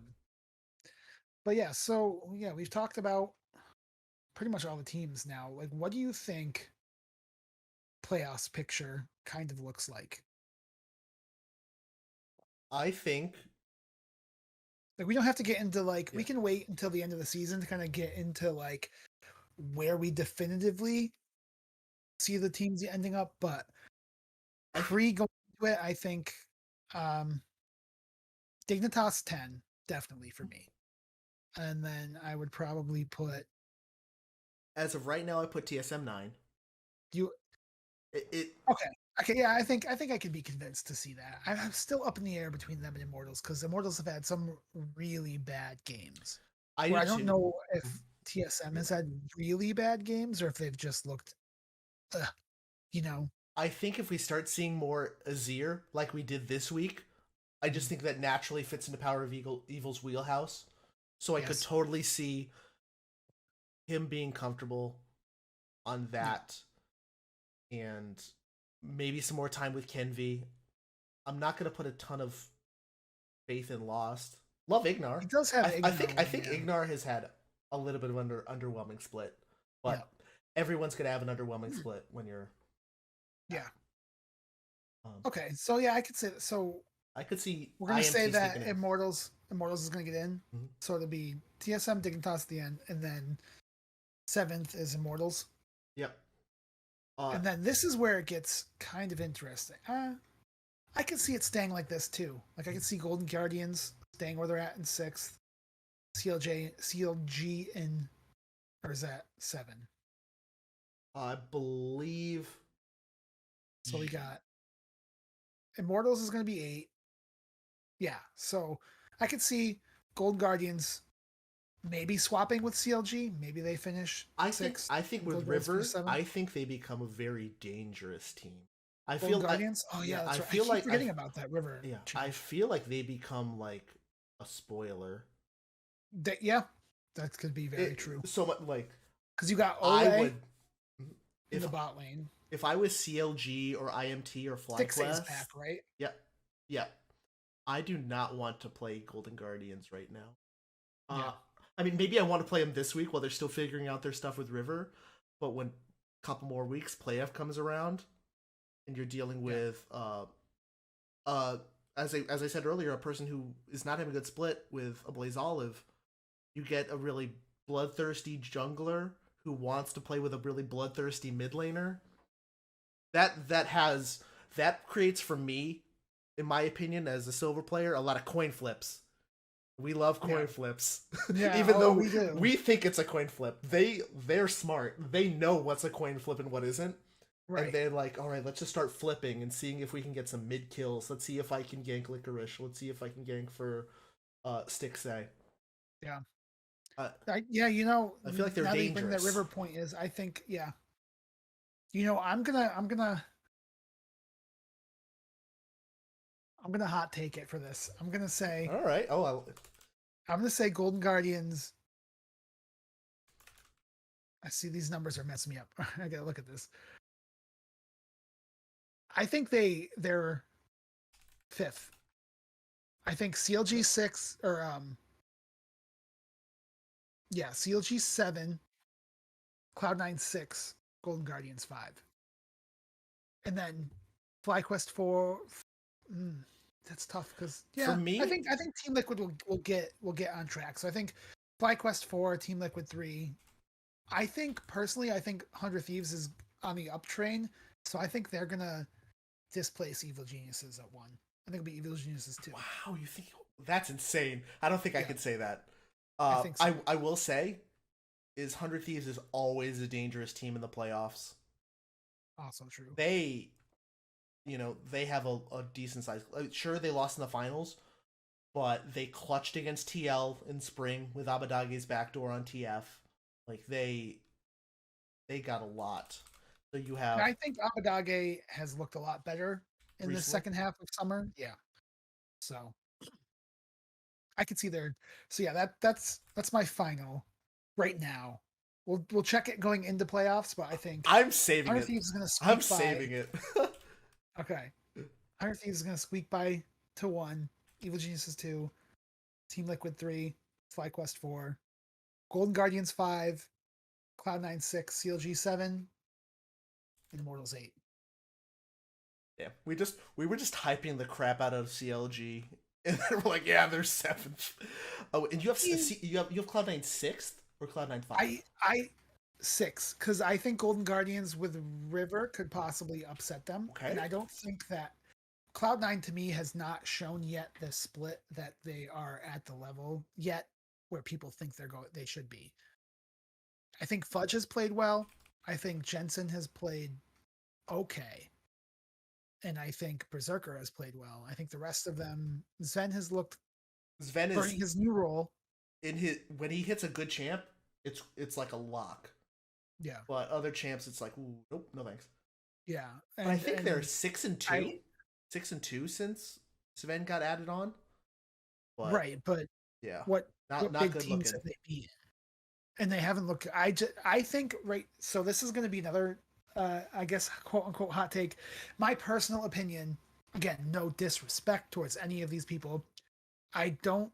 But yeah, so yeah, we've talked about pretty much all the teams now. Like, what do you think playoffs picture kind of looks like? I think like we don't have to get into like we can wait until the end of the season to kind of get into like where we definitively see the teams ending up, but pre going into it, I think Dignitas 10 definitely for me, and then I would probably put. As of right now, I put TSM 9. You. Okay, yeah, I think I could be convinced to see that. I'm still up in the air between them and Immortals because Immortals have had some really bad games. I don't know if TSM has had really bad games or if they've just looked, you know. I think if we start seeing more Azir like we did this week, I just think that naturally fits into Power of Evil's wheelhouse. So I could totally see him being comfortable on that, and maybe some more time with Kenvi. I'm not going to put a ton of faith in Lost. Love Ignar. He does have Ignar. I think Ignar has had a little bit of underwhelming split, but everyone's going to have an underwhelming split when you're. Yeah. Okay, so yeah, I could say so. I could see. We're gonna say that Immortals is gonna get in, so it'll be TSM, Dignitas at the end, and then 7th is Immortals. Yep. And then this is where it gets kind of interesting. I could see it staying like this too. Like I could see Golden Guardians staying where they're at in 6th, CLG in, or is that 7? I believe. So we got Immortals is going to be 8. Yeah, so I could see Gold Guardians maybe swapping with CLG. Maybe they finish. I think with River, I think they become a very dangerous team. I feel Guardians. That's right. I feel like forgetting about that River. Yeah, change. I feel like they become like a spoiler. That could be very true. So much like because you got Ole in the bot lane. If I was CLG or IMT or FlyQuest, back, right? Yeah. I do not want to play Golden Guardians right now. I mean, maybe I want to play them this week while they're still figuring out their stuff with River, but when a couple more weeks playoff comes around, and you're dealing with as I said earlier, a person who is not having a good split with a Blaze Olive, you get a really bloodthirsty jungler who wants to play with a really bloodthirsty mid laner. That creates for me, in my opinion, as a silver player, a lot of coin flips. We love coin flips. Even though we think it's a coin flip. They're smart. They know what's a coin flip and what isn't. Right. And they're like, all right, let's just start flipping and seeing if we can get some mid kills. Let's see if I can gank Licorice. Let's see if I can gank for Stixay. Yeah. You know, I feel like they're dangerous. That River point is, I think, you know, I'm gonna hot take it for this. I'm gonna say, all right. I'm gonna say Golden Guardians. I see these numbers are messing me up. I gotta look at this. I think they're 5th. I think CLG 6 or Yeah, CLG 7, Cloud9 6, Golden Guardians 5. And then FlyQuest 4. Mm, that's tough because For yeah, I me, think Team Liquid will get on track. So I think FlyQuest 4, Team Liquid 3. I think personally, I think 100 Thieves is on the up train. So I think they're gonna displace Evil Geniuses at 1. I think it'll be Evil Geniuses 2. wow, you think that's insane? I don't think I Yeah, could say that. I think so. I will say is 100 Thieves is always a dangerous team in the playoffs. Also true. They, they have a decent size. Sure, they lost in the finals, but they clutched against TL in spring with Abadage's backdoor on TF. Like they got a lot. So you And have I think Abadage has looked a lot better in the recently. second half of summer. Yeah. So I could see there. So yeah, that's my final right now. We'll check it going into playoffs, but I think I'm saving 100 it. Thieves is going to I'm squeak by. saving it. Okay, 100 Thieves is going to squeak by to 1. Evil Geniuses 2. Team Liquid 3. FlyQuest 4. Golden Guardians 5. Cloud9 6. CLG 7. And Immortals 8. Yeah, we were just hyping the crap out of CLG, and then we're like, yeah, they're seventh. Oh, and you have Cloud9 sixth or Cloud9 5? I 6 because I think Golden Guardians with River could possibly upset them, and Okay, I don't think that Cloud9 to me has not shown yet the split that they are at the level yet where people think they should be. I think Fudge has played well. I think Jensen has played okay. And I think Berserker has played well. I think the rest of them, Sven has looked Sven for is his new role. in his when he hits a good champ, it's like a lock. Yeah. But other champs, it's like, ooh, nope, no thanks. Yeah. But I think they're And 6-2, I 6-2 since Sven got added on. But right, but yeah, what not big good teams looking. have they beat? And they haven't looked. I think right. So this is going to be another, I guess, quote unquote hot take. My personal opinion. Again, no disrespect towards any of these people. I don't.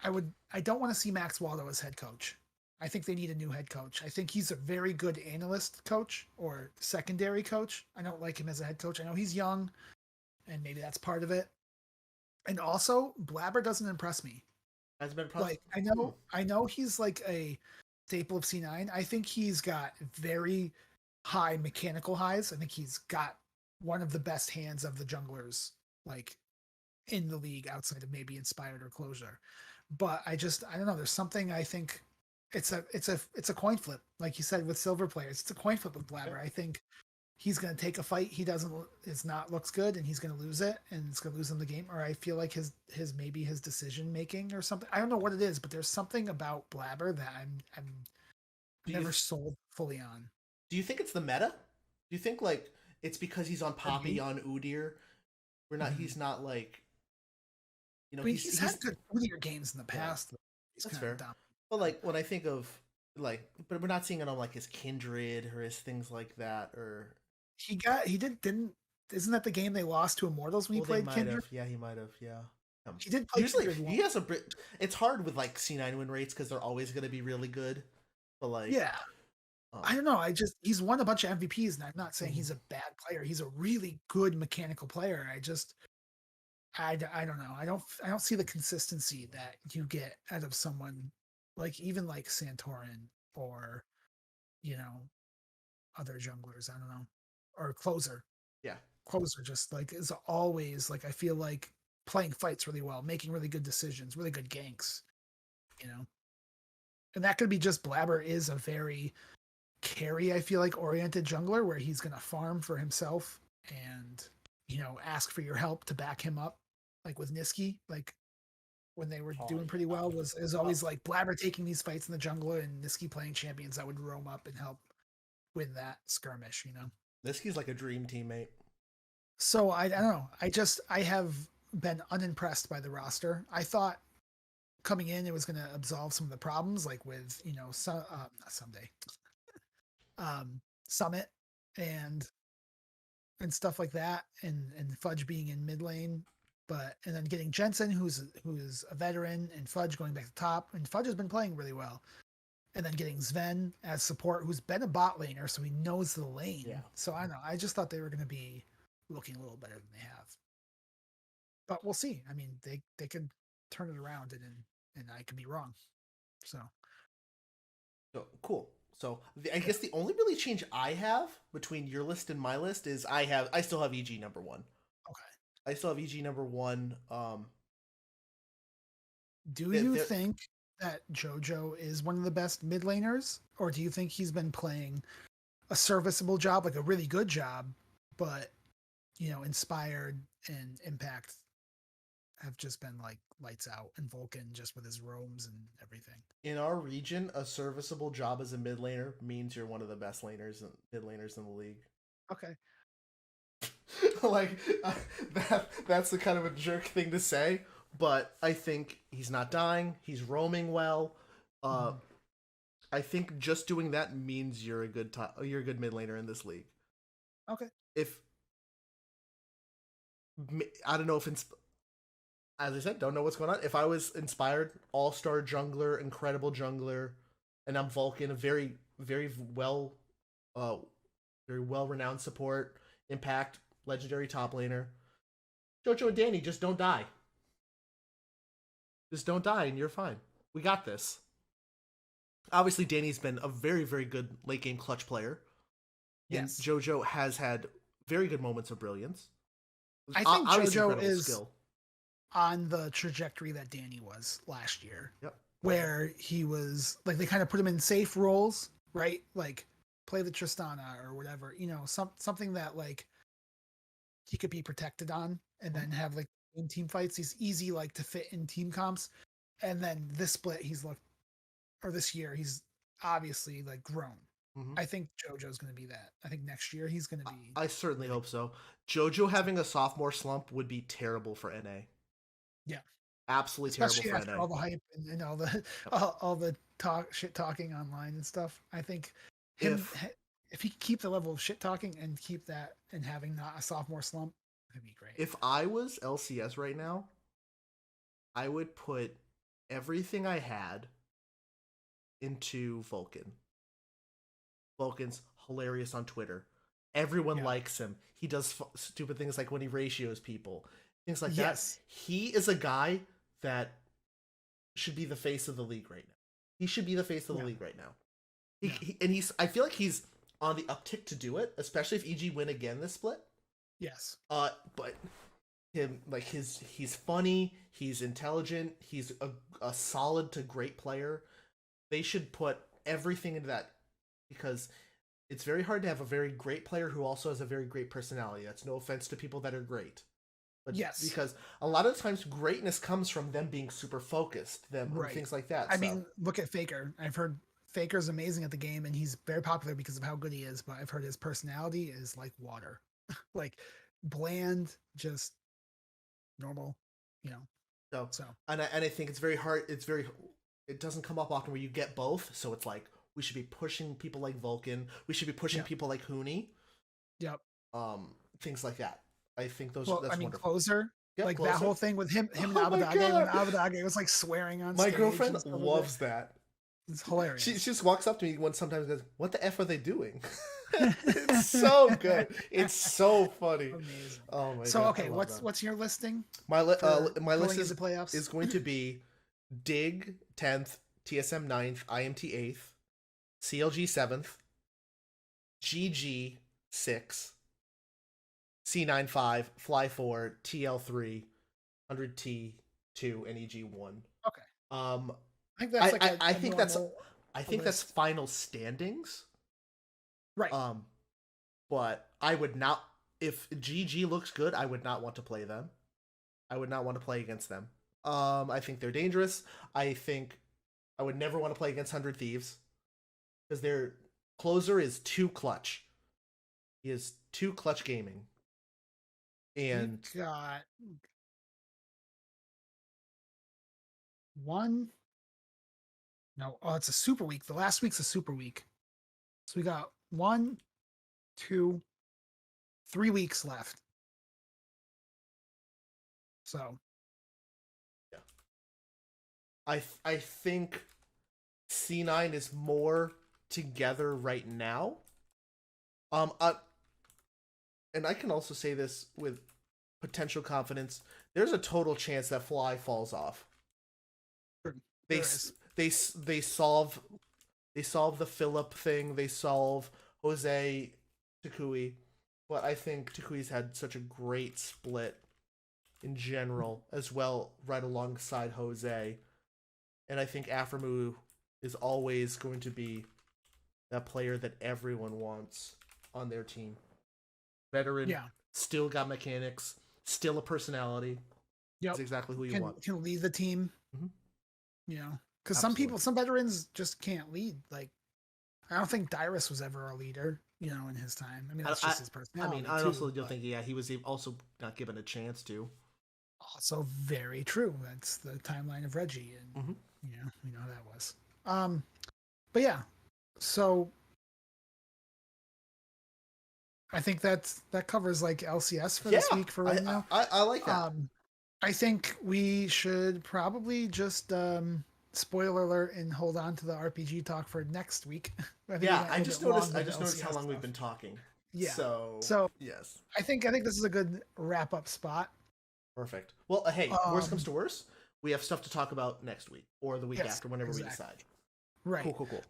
I don't want to see Max Waldo as head coach. I think they need a new head coach. I think he's a very good analyst coach or secondary coach. I don't like him as a head coach. I know he's young, and maybe that's part of it. And also, Blabber doesn't impress me. Has been Like I know he's like a staple of C9. I think he's got very high mechanical highs. I think he's got one of the best hands of the junglers like in the league outside of maybe Inspired or Closure. But I don't know, there's something I think it's a coin flip. Like you said with silver players, it's a coin flip with Blabber. I think he's going to take a fight he doesn't it's not looks good and he's going to lose it and it's going to lose him the game, or I feel like his maybe his decision making or something. I don't know what it is, but there's something about Blabber that I'm do you never sold fully on. do you think it's the meta? Do you think like it's because he's on Could Poppy be. on Udyr? We're not. Mhm. He's not like I mean, he's had good earlier games in the yeah. past. He's That's kind of fair. dumb. But like when I think of like, but we're not seeing it on like his Kindred or his things like that. Or He didn't isn't that the game they lost to Immortals when he well, they played might Kindred? have. Yeah, he might have. Yeah. He did play Usually Kindred he once. has a. It's hard with like C9 win rates because they're always going to be really good. But like, Yeah. I don't know. He's won a bunch of MVPs, and I'm not saying mhm. he's a bad player. He's a really good mechanical player. I don't know. I don't see the consistency that you get out of someone like even like Santorin or you know other junglers. I don't know, or closer. Yeah. Closer just like is always like I feel like playing fights really well, making really good decisions, really good ganks. You know, and that could be just Blabber is a very carry, I feel like, oriented jungler where he's going to farm for himself and, ask for your help to back him up. Like with Niski, like when they were Oh doing pretty yeah. well, was always like Blabber taking these fights in the jungle and Niski playing champions that would roam up and help win that skirmish. This kid's like a dream teammate. So I don't know. I have been unimpressed by the roster. I thought coming in it was going to absolve some of the problems, like with not someday Summit and stuff like that, and Fudge being in mid lane, and then getting Jensen, who's a veteran, and Fudge going back to top, and Fudge has been playing really well. and then getting Sven as support, who's been a bot laner, so he knows the lane. Yeah. So I don't know. I just thought they were going to be looking a little better than they have. But we'll see. I mean, they could turn it around, and I could be wrong. So cool. So I guess the only really change I have between your list and my list is I still have EG number 1. okay. I still have EG number 1. Do you think that JoJo is one of the best mid laners, or do you think he's been playing a serviceable job, like a really good job, but Inspired and Impact have just been like lights out, and Vulcan just with his roams and everything? In our region, a serviceable job as a mid laner means you're one of the best mid laners in the league. Okay. Like that's the kind of a jerk thing to say, but I think he's not dying. He's roaming well. I think just doing that means you're a good mid laner in this league. Okay. If I don't know if it's, as I said, don't know what's going on. If I was Inspired, all-star jungler, incredible jungler, and I'm Vulcan, a very well renowned support, impact, legendary top laner. Jojo and Danny, just don't die. Just don't die and you're fine. We got this. Obviously, Danny's been a very, very good late game clutch player. Yes. And Jojo has had very good moments of brilliance. I think Jojo is skill on the trajectory that Danny was last year. Yep. Where he was like, they kind of put him in safe roles, right? Like play the Tristana or whatever, something that like he could be protected on, and then have like in team fights. He's easy like to fit in team comps. And then this split, this year, he's obviously like grown. Mm-hmm. I think JoJo's going to be that. I think next year he's going to be. I certainly hope so. JoJo having a sophomore slump would be terrible for NA. Yeah, absolutely especially terrible for after NA. all the hype and all the all the shit talking online and stuff. I think if he can keep the level of shit talking and keep that and having not a sophomore slump, that'd be great. If I was LCS right now, I would put everything I had into Vulcan. Vulcan's hilarious on Twitter. Everyone likes him. He does stupid things like when he ratios people. Things like that. He is a guy that should be the face of the league right now. He should be the face of the league right now. I feel like he's on the uptick to do it, especially if EG win again this split. Yes. But him, like he's funny, he's intelligent, he's a solid to great player. They should put everything into that, because it's very hard to have a very great player who also has a very great personality. That's no offense to people that are great. But yes, because a lot of times greatness comes from them being super focused, things like that. I mean, look at Faker. I've heard Faker's amazing at the game, and he's very popular because of how good he is. But I've heard his personality is like water, like bland, just normal, So and I think it's very hard. It doesn't come up often where you get both. So it's like we should be pushing people like Vulcan. We should be pushing people like Huni. Yep. Things like that. I think those. Well, that's wonderful. Closer. Yep, like Closer. That whole thing with him and Abadage, when Abadage was like swearing on stage. My girlfriend loves that. It's hilarious. She just walks up to me sometimes and goes, "What the F are they doing?" It's so good. It's so funny. Amazing. Oh my god. So okay, what's your listing? My list is going to be Dig 10th, TSM 9th, IMT 8th, CLG 7th, GG 6th, C9 5, Fly 4, TL 3, 100T 2, and EG 1. Okay. I think that's final standings. Right. But I would not, if GG looks good, I would not want to play them. I would not want to play against them. I think they're dangerous. I think I would never want to play against 100 Thieves, because their closer is too clutch. He is too clutch gaming. And we got one. No, it's a super week. The last week's a super week. So we got 1, 2, 3 weeks left. So yeah. I think C9 is more together right now. Uh, and I can also say this with potential confidence. There's a total chance that Fly falls off. They There is. they solve the Philip thing. They solve Jose Takui, but I think Takui's had such a great split in general as well, right alongside Jose, and I think Aframu is always going to be that player that everyone wants on their team. Veteran, Yeah. still got mechanics, still a personality. Yep. Is exactly who you want. Can lead the team. Mhm. You know, because some veterans just can't lead. Like, I don't think Dyrus was ever a leader. You know, in his time. I mean, that's just his personality. I too, also don't but think he was also not given a chance to. also very true. That's the timeline of Reggie, and Mhm. you know, we know how that was. But yeah, so I think that covers like LCS for this week for right now. I like that. I think we should probably just spoiler alert and hold on to the RPG talk for next week. I just noticed how long we've been talking. Yeah. So yes. I think this is a good wrap up spot. Perfect. Well, hey, worst comes to worst, we have stuff to talk about next week or the week after, whenever we decide. Right. Cool.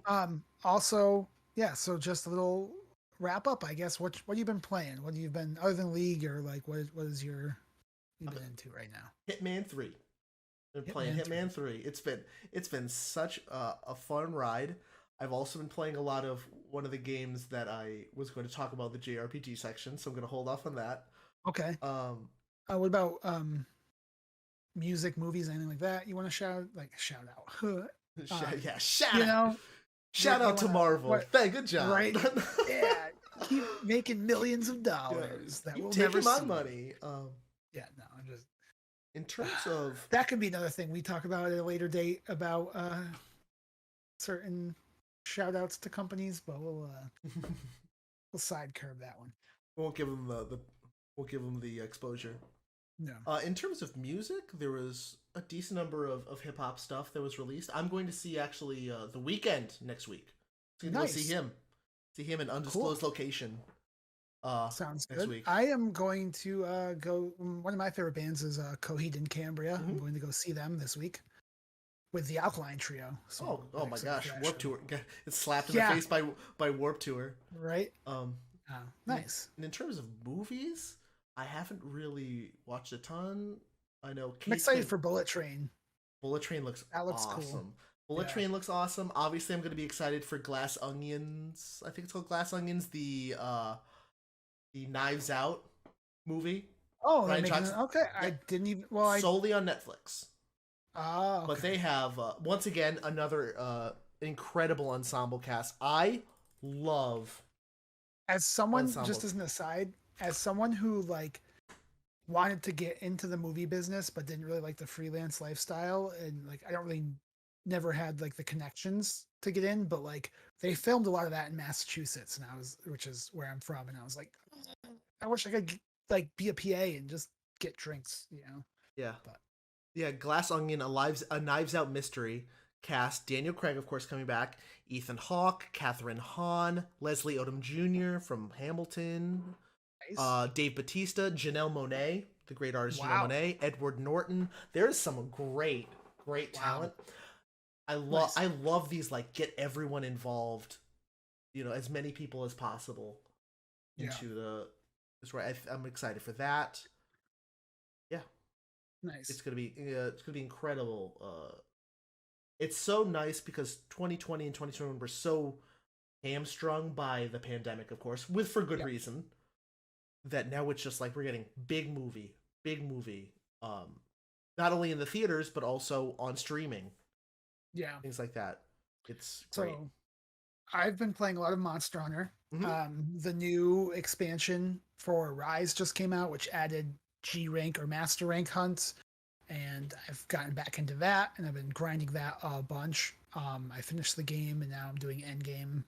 Also, yeah. So just a little wrap up, I guess. What have you been playing? What have you been other than League, or like what is you've been into right now? Hitman 3. Been playing Hitman 3. It's been such a fun ride. I've also been playing a lot of one of the games that I was going to talk about, the JRPG section, so I'm going to hold off on that. Okay. What about music, movies, anything like that? You want to shout out? Shout out to Marvel. Hey, good job. Right? Yeah. Keep making millions of dollars that we'll never see. My money. Yeah, no, I'm just. In terms of that could be another thing we talk about at a later date about certain shout outs to companies, but we'll side curve that one. Won't give them the exposure. No. In terms of music, there was a decent number of hip hop stuff that was released. I'm going to see actually The Weeknd next week. So go see him. See him in undisclosed location. Sounds next good. Week. I am going to go. One of my favorite bands is Coheed and Cambria. Mm-hmm. I'm going to go see them this week with the Alkaline Trio. So oh my gosh, Warp Tour! It's slapped in the face by Warp Tour. Right. Nice. And in terms of movies, I haven't really watched a ton. I know. I'm excited for Bullet Train. Bullet Train looks awesome. Cool. Bullet Train looks awesome. Obviously, I'm going to be excited for Glass Onions. I think it's called Glass Onions. The Knives Out movie. Oh, okay. I didn't even. Well, solely on Netflix. Oh, okay. But they have once again another incredible ensemble cast. I love. As someone, just as an aside, as someone who like wanted to get into the movie business but didn't really like the freelance lifestyle, and like I don't really never had like the connections to get in, but like they filmed a lot of that in Massachusetts, and which is where I'm from, and I was like, I wish I could like be a PA and just get drinks, you know. Yeah. But yeah, Glass Onion, a Knives Out mystery cast. Daniel Craig, of course, coming back. Ethan Hawke, Catherine Hahn, Leslie Odom Jr. from Hamilton. Nice. Dave Bautista, Janelle Monáe, the great artist Janelle Monáe, Edward Norton. There's some great talent. I love these like get everyone involved, you know, as many people as possible into this. Right, I'm excited for that. Yeah, nice. It's gonna be incredible. It's so nice because 2020 and 2021 were so hamstrung by the pandemic, of course, for good reason. That now it's just like we're getting big movie. Not only in the theaters but also on streaming. Yeah, things like that. It's great. So, I've been playing a lot of Monster Hunter. Mm-hmm. The new expansion for Rise just came out, which added G rank or Master rank hunts, and I've gotten back into that, and I've been grinding that a bunch. I finished the game, and now I'm doing end game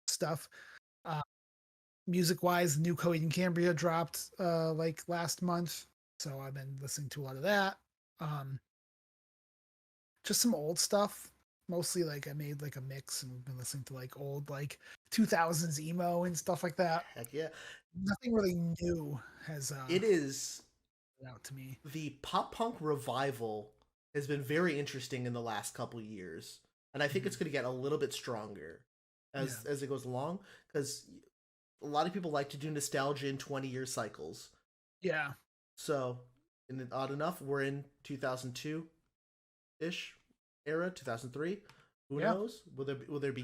stuff. Music-wise, the new Coheed and Cambria dropped like last month, so I've been listening to a lot of that. Just some old stuff. Mostly like I made like a mix and we've been listening to like old like 2000s emo and stuff like that. Heck yeah. Nothing really new has It is stood out to me. the pop punk revival has been very interesting in the last couple years, and I think it's Mhm. going to get a little bit stronger Yeah. as it goes along because a lot of people like to do nostalgia in 20-year cycles. Yeah. So, and odd enough, we're in 2002 ish era, 2003. Who Yeah. knows? I Will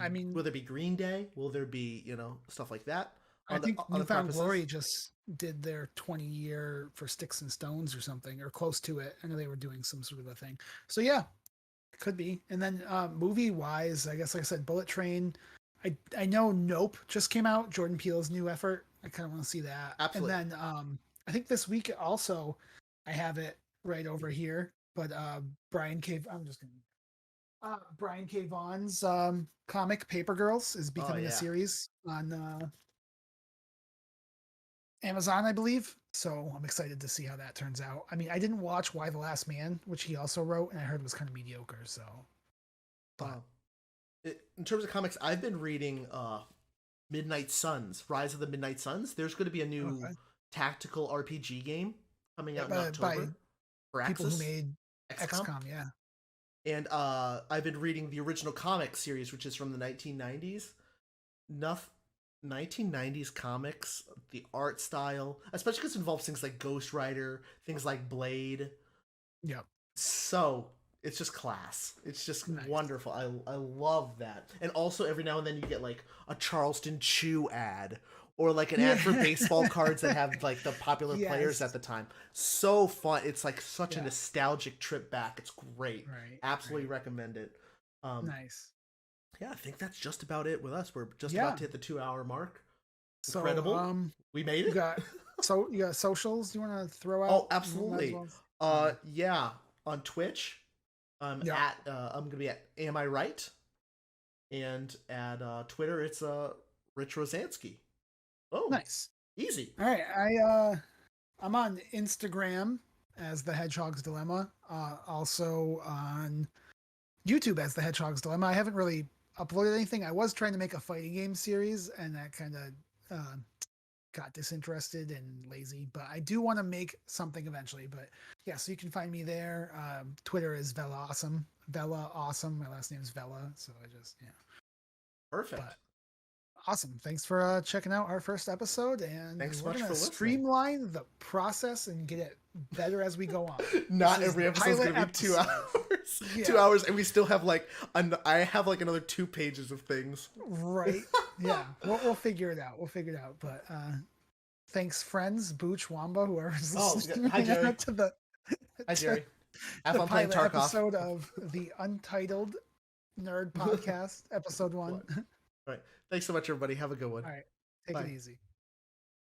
mean, there be Green Day? Will there be stuff like that I think on the Newfound premises? Glory just did their 20-year for Sticks and Stones or something, or close to it. I know they were doing some sort of a thing. So yeah, it could be. And then movie wise, I guess like I said, Bullet Train. I know Nope just came out, Jordan Peele's new effort. I kind of want to see that. And Absolutely. then I think this week also I have it right over here, but Brian K. I'm just gonna Brian K. Vaughan's comic Paper Girls is Oh becoming a yeah. series on Amazon, I believe. So I'm excited to see how that turns out. I mean, I didn't watch Why the Last Man, which he also wrote, and I heard was kind of mediocre. So, but Uh, in terms of comics, I've been reading Midnight Suns, Rise of the Midnight Suns. There's going to be a new okay. tactical RPG game coming Yeah, out in by October for people who Axis, made XCOM. XCOM. Yeah, And I've been reading the original comic series, which is from the 1990s. Enough 1990s comics, the art style, especially because it involves things like Ghost Rider, things like Blade. yep, So it's just class. It's just nice. wonderful. I love that. And also every now and then you get like a Charleston Chew ad or like an ad for Yeah, baseball cards that have like the popular players at yes, the time. So fun. It's like such a yeah, nostalgic trip back. It's great. right, Absolutely right, recommend it. Um nice. yeah, I think that's just about it with us. We're just about Yeah. to hit the 2 hour mark. So, Incredible. We made you it. got you got socials. You want to throw Oh, out? Might as absolutely. well. All right. Yeah, on Twitch, Yeah. I'm gonna be at Am I Right? And at Twitter, it's Rich Rosansky. Oh, Nice. easy. All right. I'm on Instagram as the Hedgehog's Dilemma. Also on YouTube as the Hedgehog's Dilemma. I haven't really uploaded anything. I was trying to make a fighting game series, and that kind of got disinterested and lazy. But I do want to make something eventually. But yeah, so you can find me there. Twitter is Vella Awesome. Vella Awesome. My last name is Vella, so I just yeah. Perfect. But awesome. Thanks for checking out our first episode, and Thanks so we're much gonna for listening. streamline the process and get it better as we go on. This Not is every the episode's pilot gonna be two episode. hours. Two Yeah, hours, and we still have like I have like another 2 pages of things. right. Yeah, we'll figure it out. We'll figure it out. But thanks, friends, Booch, Wamba, whoever's Oh, listening hi Jerry. to the Hi to Jerry. Have the fun playing pilot Tarkov. episode of the Untitled Nerd Podcast, episode one. What? All right. Thanks so much, everybody. Have a good one. All right, take it Bye. easy.